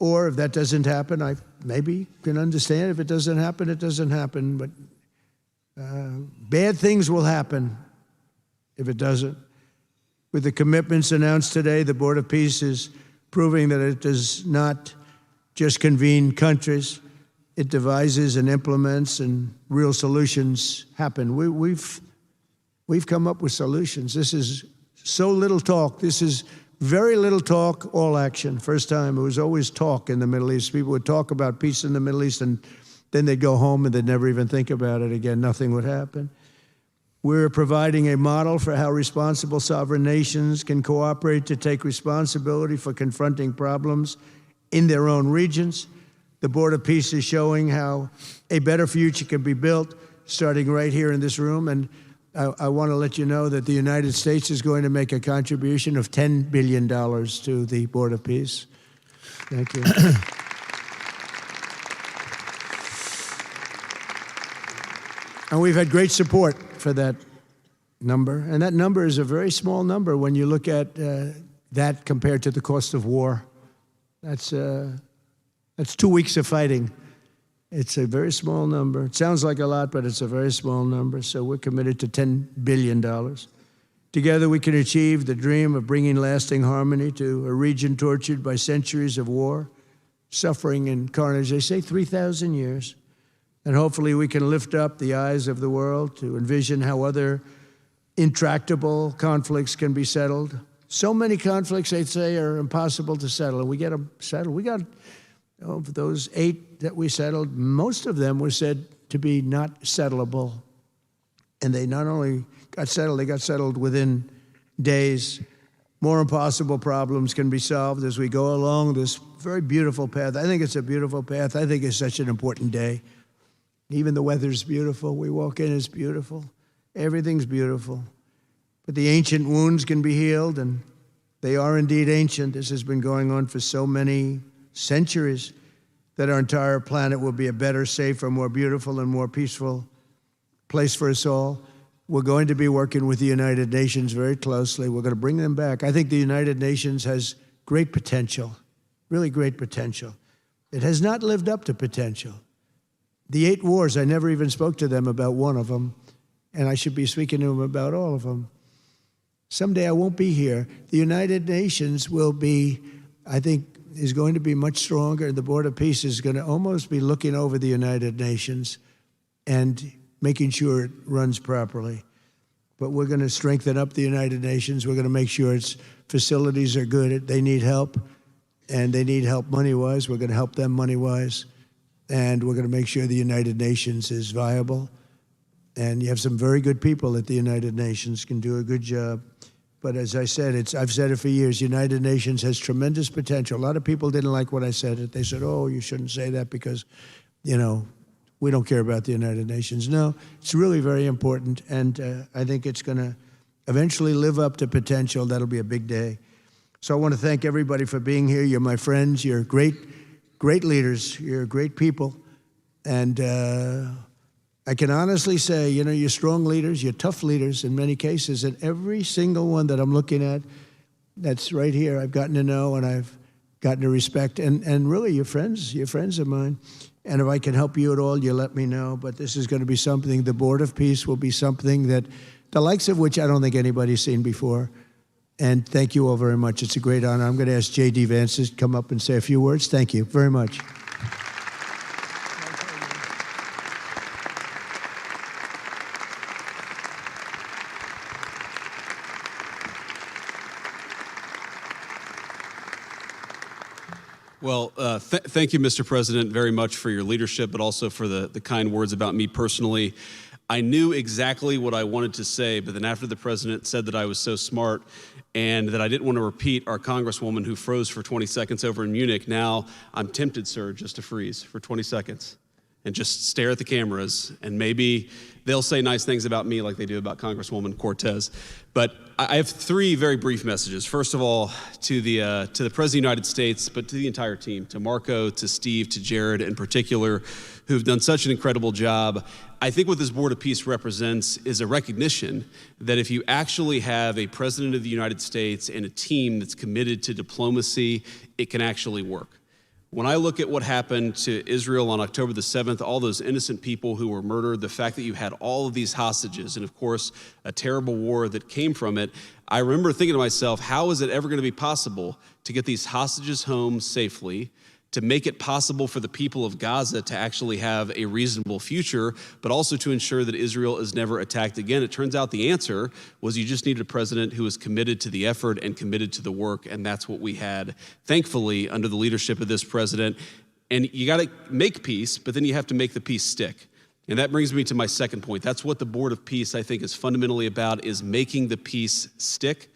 Or if that doesn't happen, I maybe can understand. If it doesn't happen, it doesn't happen. But bad things will happen if it doesn't. With the commitments announced today, the Board of Peace is proving that it does not just convene countries. It devises and implements, and real solutions happen. We've come up with solutions. This is so little talk. This is very little talk, all action. First time, it was always talk in the Middle East. People would talk about peace in the Middle East, and then they'd go home and they'd never even think about it again. Nothing would happen. We're providing a model for how responsible sovereign nations can cooperate to take responsibility for confronting problems in their own regions. The Board of Peace is showing how a better future can be built, starting right here in this room. And I want to let you know that the United States is going to make a contribution of $10 billion to the Board of Peace. Thank you. And we've had great support for that number. And that number is a very small number when you look at that compared to the cost of war. That's 2 weeks of fighting. It's a very small number. It sounds like a lot, but it's a very small number. So we're committed to $10 billion. Together we can achieve the dream of bringing lasting harmony to a region tortured by centuries of war, suffering, and carnage. They say 3,000 years. And hopefully we can lift up the eyes of the world to envision how other intractable conflicts can be settled. So many conflicts, they say, are impossible to settle, and we get them settled. We got, of those 8 that we settled, most of them were said to be not settleable. And they not only got settled, they got settled within days. More impossible problems can be solved as we go along this very beautiful path. I think it's a beautiful path. I think it's such an important day. Even the weather's beautiful. We walk in, it's beautiful. Everything's beautiful. But the ancient wounds can be healed, and they are indeed ancient. This has been going on for so many centuries that our entire planet will be a better, safer, more beautiful, and more peaceful place for us all. We're going to be working with the United Nations very closely. We're going to bring them back. I think the United Nations has great potential, really great potential. It has not lived up to potential. The 8 wars, I never even spoke to them about one of them, and I should be speaking to them about all of them. Someday I won't be here. The United Nations will be, I think, is going to be much stronger, and the Board of Peace is going to almost be looking over the United Nations and making sure it runs properly. But we're going to strengthen up the United Nations. We're going to make sure its facilities are good. They need help, and they need help money-wise. We're going to help them money-wise. And we're going to make sure the United Nations is viable. And you have some very good people at the United Nations, can do a good job. But as I said, I've said it for years, the United Nations has tremendous potential. A lot of people didn't like when I said it. They said, oh, you shouldn't say that because, you know, we don't care about the United Nations. No, it's really very important. And I think it's going to eventually live up to potential. That'll be a big day. So I want to thank everybody for being here. You're my friends. You're great leaders. You're great people. And I can honestly say, you know, you're strong leaders, you're tough leaders in many cases, and every single one that I'm looking at that's right here, I've gotten to know and I've gotten to respect. And really, you're friends of mine. And if I can help you at all, you let me know. But this is going to be something, the Board of Peace will be something that, the likes of which I don't think anybody's seen before. And thank you all very much. It's a great honor. I'm going to ask J.D. Vance to come up and say a few words. Thank you very much. Well, thank you, Mr. President, very much for your leadership, but also for the kind words about me personally. I knew exactly what I wanted to say, but then after the president said that I was so smart and that I didn't want to repeat our congresswoman who froze for 20 seconds over in Munich, now I'm tempted, sir, just to freeze for 20 seconds and just stare at the cameras, and maybe they'll say nice things about me like they do about Congresswoman Cortez. But I have 3 very brief messages. First of all, to the President of the United States, but to the entire team, to Marco, to Steve, to Jared in particular, who've done such an incredible job. I think what this Board of Peace represents is a recognition that if you actually have a President of the United States and a team that's committed to diplomacy, it can actually work. When I look at what happened to Israel on October the 7th, all those innocent people who were murdered, the fact that you had all of these hostages, and of course, a terrible war that came from it, I remember thinking to myself, how is it ever going to be possible to get these hostages home safely, to make it possible for the people of Gaza to actually have a reasonable future, but also to ensure that Israel is never attacked again? It turns out the answer was you just needed a president who was committed to the effort and committed to the work, and that's what we had, thankfully, under the leadership of this president. And you got to make peace, but then you have to make the peace stick. And that brings me to my second point. That's what the Board of Peace, I think, is fundamentally about, is making the peace stick.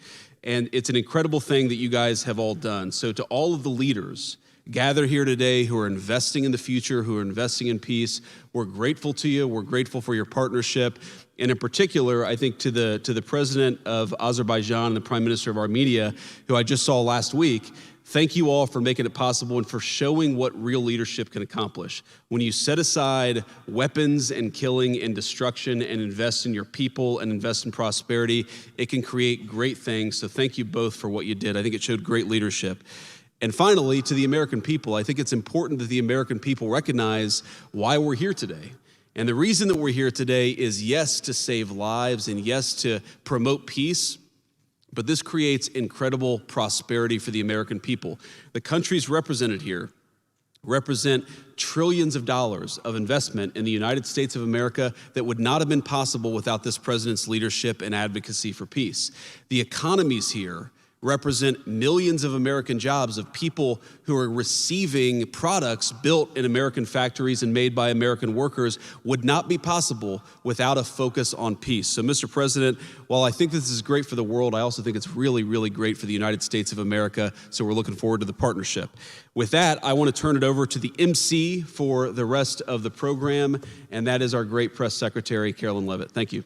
And it's an incredible thing that you guys have all done. So to all of the leaders gather here today who are investing in the future, who are investing in peace, we're grateful to you. We're grateful for your partnership. And in particular, I think to the president of Azerbaijan and the prime minister of Armenia, who I just saw last week, thank you all for making it possible and for showing what real leadership can accomplish. When you set aside weapons and killing and destruction and invest in your people and invest in prosperity, it can create great things. So thank you both for what you did. I think it showed great leadership. And finally, to the American people, I think it's important that the American people recognize why we're here today. And the reason that we're here today is, yes, to save lives and yes, to promote peace, but this creates incredible prosperity for the American people. The countries represented here represent trillions of dollars of investment in the United States of America that would not have been possible without this president's leadership and advocacy for peace. The economies here represent millions of American jobs of people who are receiving products built in American factories and made by American workers would not be possible without a focus on peace. So, Mr. President, while I think this is great for the world, I also think it's really, really great for the United States of America. So we're looking forward to the partnership. With that, I want to turn it over to the MC for the rest of the program, and that is our great press secretary, Carolyn Levitt. Thank you.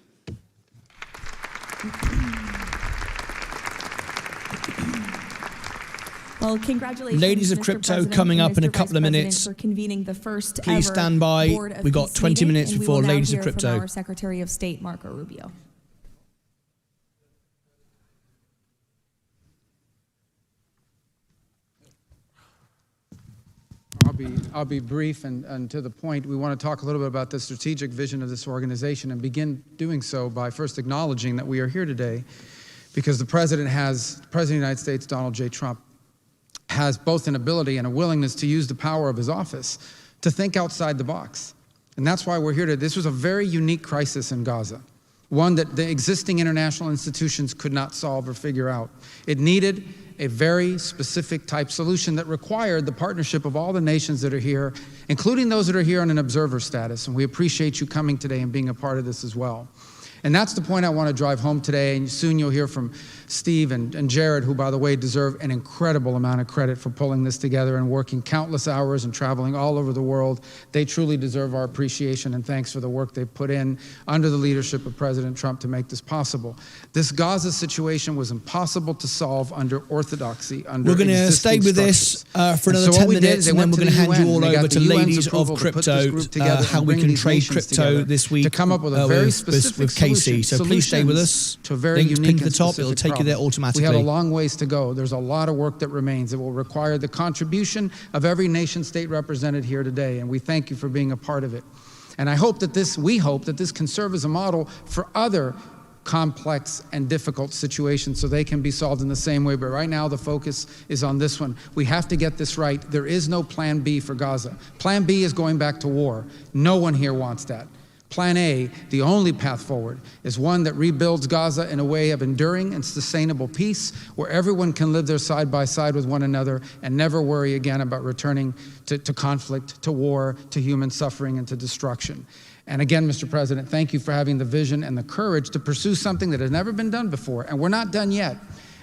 Well, congratulations, Ladies of Mr. Crypto, President coming and up in a Mr. couple of Vice minutes. President for convening the first Please ever stand by. Board of We got Peace 20 meeting, minutes and we before will now Ladies of hear from Crypto. our Secretary of State, Marco Rubio. I'll be brief and to the point. We want to talk a little bit about the strategic vision of this organization and begin doing so by first acknowledging that we are here today because the President of the United States, Donald J. Trump, has both an ability and a willingness to use the power of his office to think outside the box. And that's why we're here today. This was a very unique crisis in Gaza, one that the existing international institutions could not solve or figure out. It needed a very specific type solution that required the partnership of all the nations that are here, including those that are here on an observer status. And we appreciate you coming today and being a part of this as well. And that's the point I want to drive home today. And soon you'll hear from Steve and Jared, who, by the way, deserve an incredible amount of credit for pulling this together and working countless hours and traveling all over the world. They truly deserve our appreciation and thanks for the work they've put in under the leadership of President Trump to make this possible. This Gaza situation was impossible to solve under orthodoxy, under We're going to stay with this for another 10 minutes, and then we're going to hand you all over to Ladies of Crypto, how we can trade crypto this week to come up with a very specific with Casey. So please stay with us. To a very Links unique pinned to the top. It'll take you there automatically. We have a long ways to go. There's a lot of work that remains. It will require the contribution of every nation state represented here today, and we thank you for being a part of it. And we hope that this can serve as a model for other complex and difficult situations so they can be solved in the same way. But right now the focus is on this one. We have to get this right. There is no plan B for Gaza. Plan B is going back to war. No one here wants that. Plan A, the only path forward, is one that rebuilds Gaza in a way of enduring and sustainable peace, where everyone can live there side by side with one another and never worry again about returning to conflict, to war, to human suffering, and to destruction. And again, Mr. President, thank you for having the vision and the courage to pursue something that has never been done before, and we're not done yet.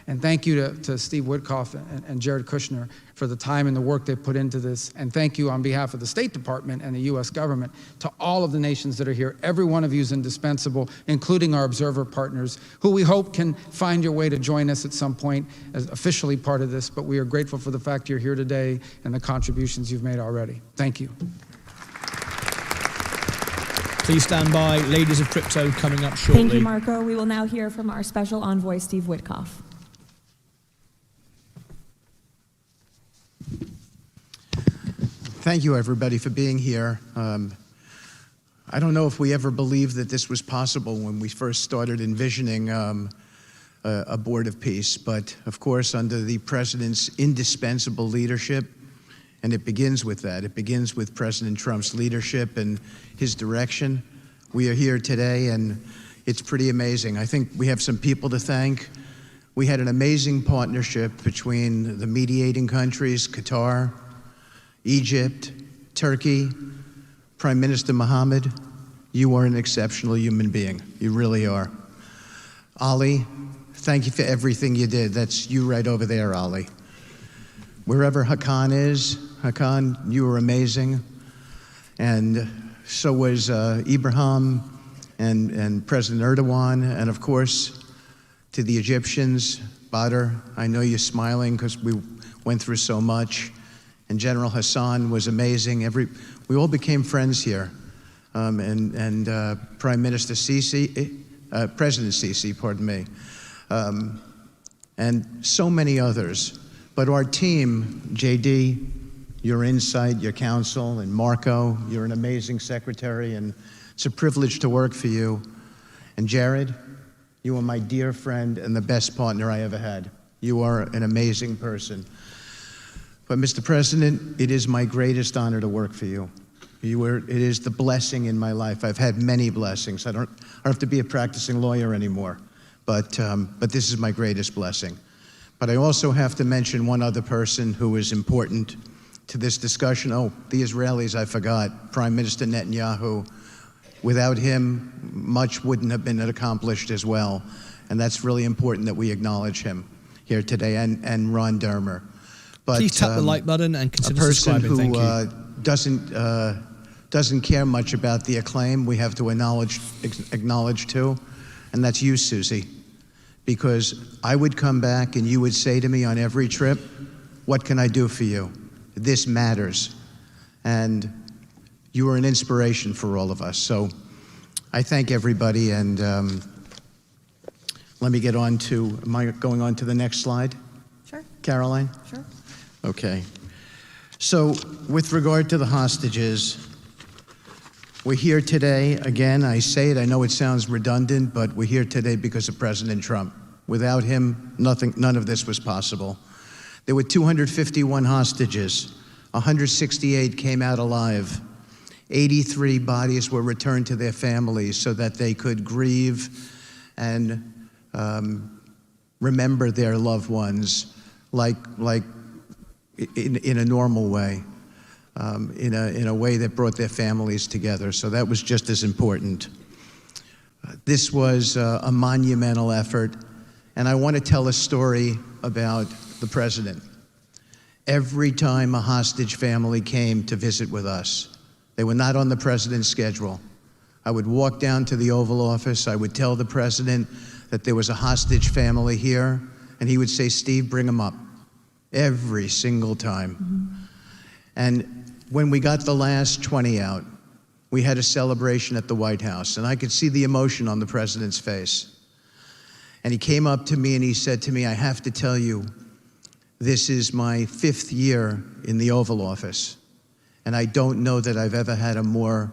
And thank you to Steve Witkoff and Jared Kushner for the time and the work they put into this. And thank you on behalf of the State Department and the U.S. government to all of the nations that are here. Every one of you is indispensable, including our observer partners, who we hope can find your way to join us at some point as officially part of this. But we are grateful for the fact you're here today and the contributions you've made already. Thank you. Please stand by. Ladies of Crypto coming up shortly. Thank you, Marco. We will now hear from our special envoy, Steve Thank you, everybody, for being here. I don't know if we ever believed that this was possible when we first started envisioning a board of peace, but of course, under the president's indispensable leadership, and it begins with that. It begins with President Trump's leadership and his direction. We are here today, and it's pretty amazing. I think we have some people to thank. We had an amazing partnership between the mediating countries, Qatar, Egypt, Turkey, Prime Minister Mohammed. You are an exceptional human being. You really are. Ali, thank you for everything you did. That's you right over there, Ali. Wherever Hakan is, Hakan, you were amazing. And so was Ibrahim and President Erdogan, and of course, to the Egyptians, Badr, I know you're smiling because we went through so much. And General Hassan was amazing. We all became friends here. And Prime Minister Sisi, President Sisi, pardon me, and so many others. But our team, JD, your insight, your counsel, and Marco, you're an amazing secretary, and it's a privilege to work for you. And Jared, you are my dear friend and the best partner I ever had. You are an amazing person. But Mr. President, it is my greatest honor to work for you. It is the blessing in my life. I've had many blessings. I don't have to be a practicing lawyer anymore, but this is my greatest blessing. But I also have to mention one other person who is important to this discussion. Oh, the Israelis, I forgot. Prime Minister Netanyahu. Without him, much wouldn't have been accomplished as well. And that's really important that we acknowledge him here today, and Ron Dermer. But please tap the like button and consider subscribing. Thank you. A person who doesn't care much about the acclaim, we have to acknowledge too, and that's you, Susie. Because I would come back and you would say to me on every trip, what can I do for you? This matters. And you are an inspiration for all of us. So I thank everybody, and let me get on to, am I going on to the next slide? Sure. Caroline? Sure. Okay. So with regard to the hostages, we're here today, again, I say it, I know it sounds redundant, but we're here today because of President Trump. Without him, none of this was possible. There were 251 hostages. 168 came out alive. 83 bodies were returned to their families so that they could grieve and remember their loved ones like in a normal way, in a way that brought their families together. So that was just as important. This was a monumental effort, and I want to tell a story about the president. Every time a hostage family came to visit with us, they were not on the president's schedule. I would walk down to the Oval Office, I would tell the president that there was a hostage family here, and he would say, Steve, bring them up. Every single time. Mm-hmm. And when we got the last 20 out, we had a celebration at the White House, and I could see the emotion on the president's face. And he came up to me and he said to me, I have to tell you, this is my 5th year in the Oval Office, and I don't know that I've ever had a more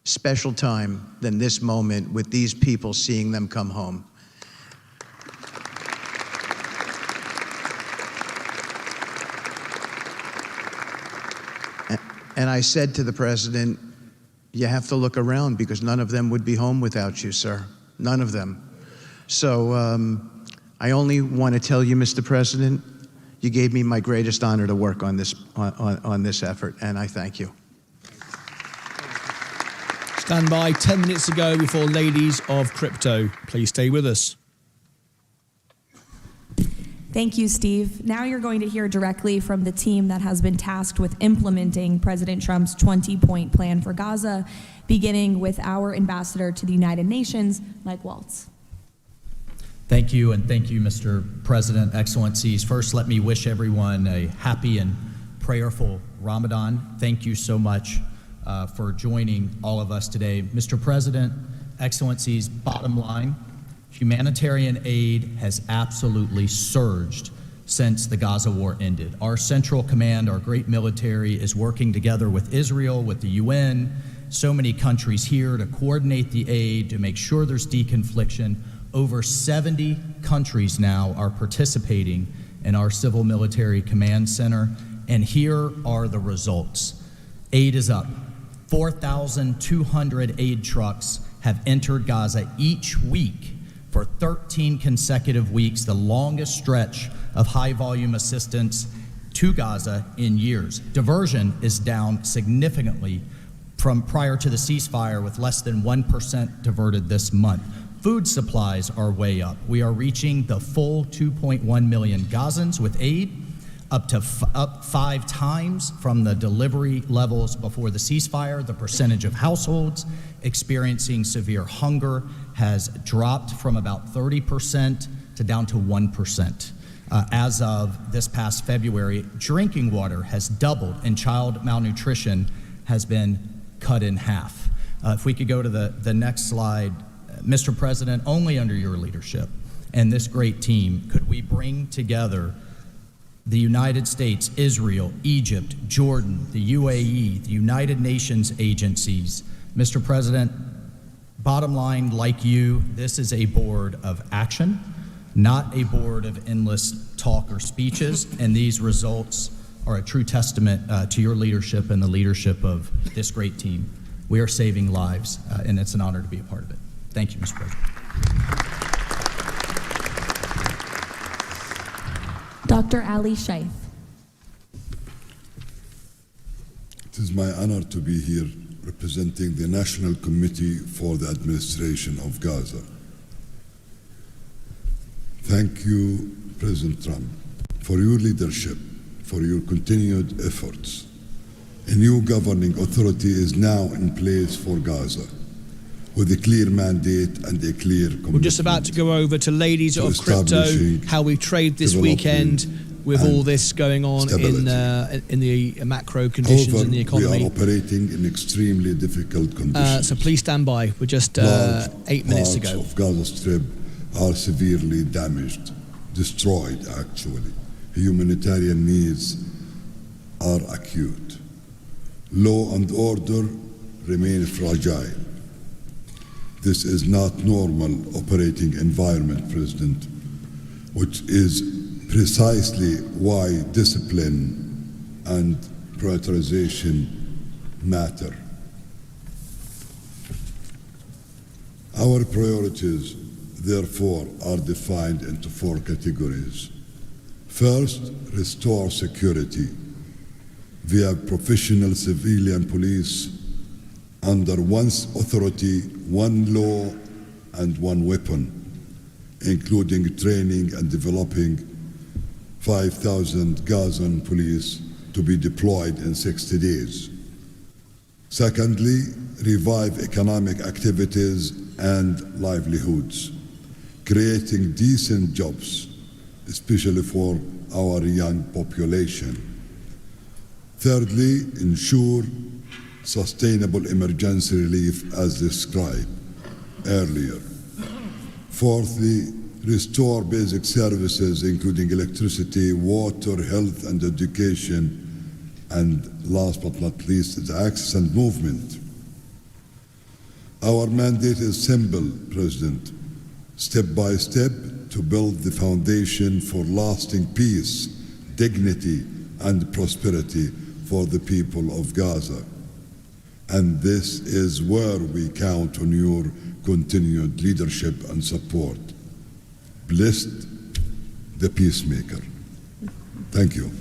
special time than this moment with these people, seeing them come home. And I said to the president, you have to look around because none of them would be home without you, sir. None of them. So I only want to tell you, Mr. President, you gave me my greatest honor to work on this effort, and I thank you. Stand by 10 minutes ago before Ladies of Crypto. Please stay with us. Thank you, Steve. Now you're going to hear directly from the team that has been tasked with implementing President Trump's 20-point plan for Gaza, beginning with our ambassador to the United Nations, Mike Waltz. Thank you, and thank you, Mr. President, Excellencies. First, let me wish everyone a happy and prayerful Ramadan. Thank you so much for joining all of us today. Mr. President, Excellencies, bottom line, humanitarian aid has absolutely surged since the Gaza war ended. Our Central Command, our great military, is working together with Israel, with the UN, so many countries here to coordinate the aid, to make sure there's deconfliction. Over 70 countries now are participating in our Civil Military Command Center, and here are the results. Aid is up. 4,200 aid trucks have entered Gaza each week for 13 consecutive weeks, the longest stretch of high-volume assistance to Gaza in years. Diversion is down significantly from prior to the ceasefire, with less than 1% diverted this month. Food supplies are way up. We are reaching the full 2.1 million Gazans with aid, up 5 times from the delivery levels before the ceasefire. The percentage of households experiencing severe hunger has dropped from about 30% to down to 1%. As of this past February, drinking water has doubled, and child malnutrition has been cut in half. If we could go to the next slide. Mr. President, only under your leadership and this great team could we bring together the United States, Israel, Egypt, Jordan, the UAE, the United Nations agencies. Mr. President, bottom line, like you, this is a board of action, not a board of endless talk or speeches, and these results are a true testament to your leadership and the leadership of this great team. We are saving lives, and it's an honor to be a part of it. Thank you, Mr. President. Dr. Ali Shaith. It is my honor to be here representing the National Committee for the Administration of Gaza. Thank you, President Trump, for your leadership, for your continued efforts. A new governing authority is now in place for Gaza, with a clear mandate and a clear commitment. We're just about to go over to Ladies of Crypto, how we trade this weekend with all this going on in the macro conditions. However, in the economy. We are operating in extremely difficult conditions. So please stand by. We're just 8 minutes to go. Parts of Gaza Strip are severely damaged, destroyed actually. Humanitarian needs are acute. Law and order remain fragile. This is not normal operating environment, President, which is precisely why discipline and prioritization matter. Our priorities, therefore, are defined into 4 categories. First, restore security via professional civilian police under one authority, one law, and one weapon, including training and developing 5,000 Gazan police to be deployed in 60 days. Secondly, revive economic activities and livelihoods, creating decent jobs, especially for our young population. Thirdly, ensure sustainable emergency relief as described earlier. Fourthly, restore basic services including electricity, water, health, and education. And last but not least, the access and movement. Our mandate is simple, President. Step by step to build the foundation for lasting peace, dignity, and prosperity for the people of Gaza. And this is where we count on your continued leadership and support. Blessed the peacemaker. Thank you.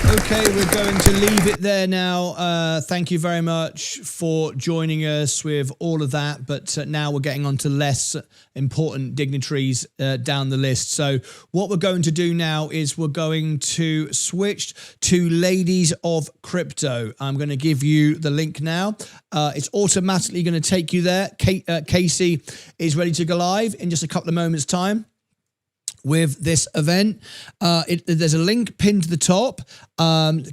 Okay, we're going to leave it there now. Thank you very much for joining us with all of that. But now we're getting on to less important dignitaries down the list. So what we're going to do now is we're going to switch to Ladies of Crypto. I'm going to give you the link now. It's automatically going to take you there. Casey is ready to go live in just a couple of moments' time with this event. There's a link pinned to the top.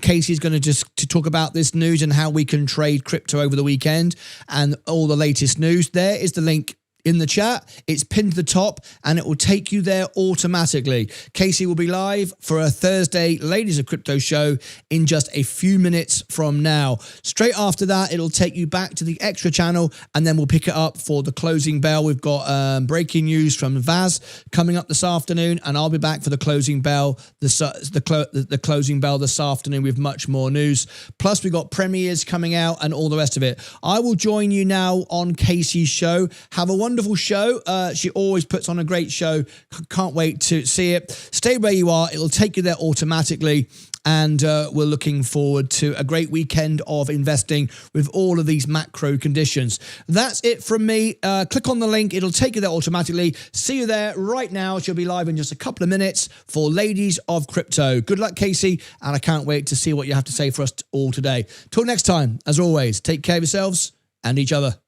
Casey's going to talk about this news and how we can trade crypto over the weekend and all the latest news. There is the link in the chat. It's pinned to the top and it will take you there automatically. Casey will be live for a Thursday Ladies of Crypto show in just a few minutes from now. Straight after that, it'll take you back to the extra channel and then we'll pick it up for the closing bell. We've got breaking news from Vance coming up this afternoon, and I'll be back for the closing bell, the closing bell this afternoon with much more news. Plus, we've got premieres coming out and all the rest of it. I will join you now on Casey's show. Have a wonderful show. She always puts on a great show. Can't wait to see it. Stay where you are. It'll take you there automatically. And we're looking forward to a great weekend of investing with all of these macro conditions. That's it from me. Click on the link. It'll take you there automatically. See you there right now. She'll be live in just a couple of minutes for Ladies of Crypto. Good luck, Casey. And I can't wait to see what you have to say for us all today. Till next time, as always, take care of yourselves and each other.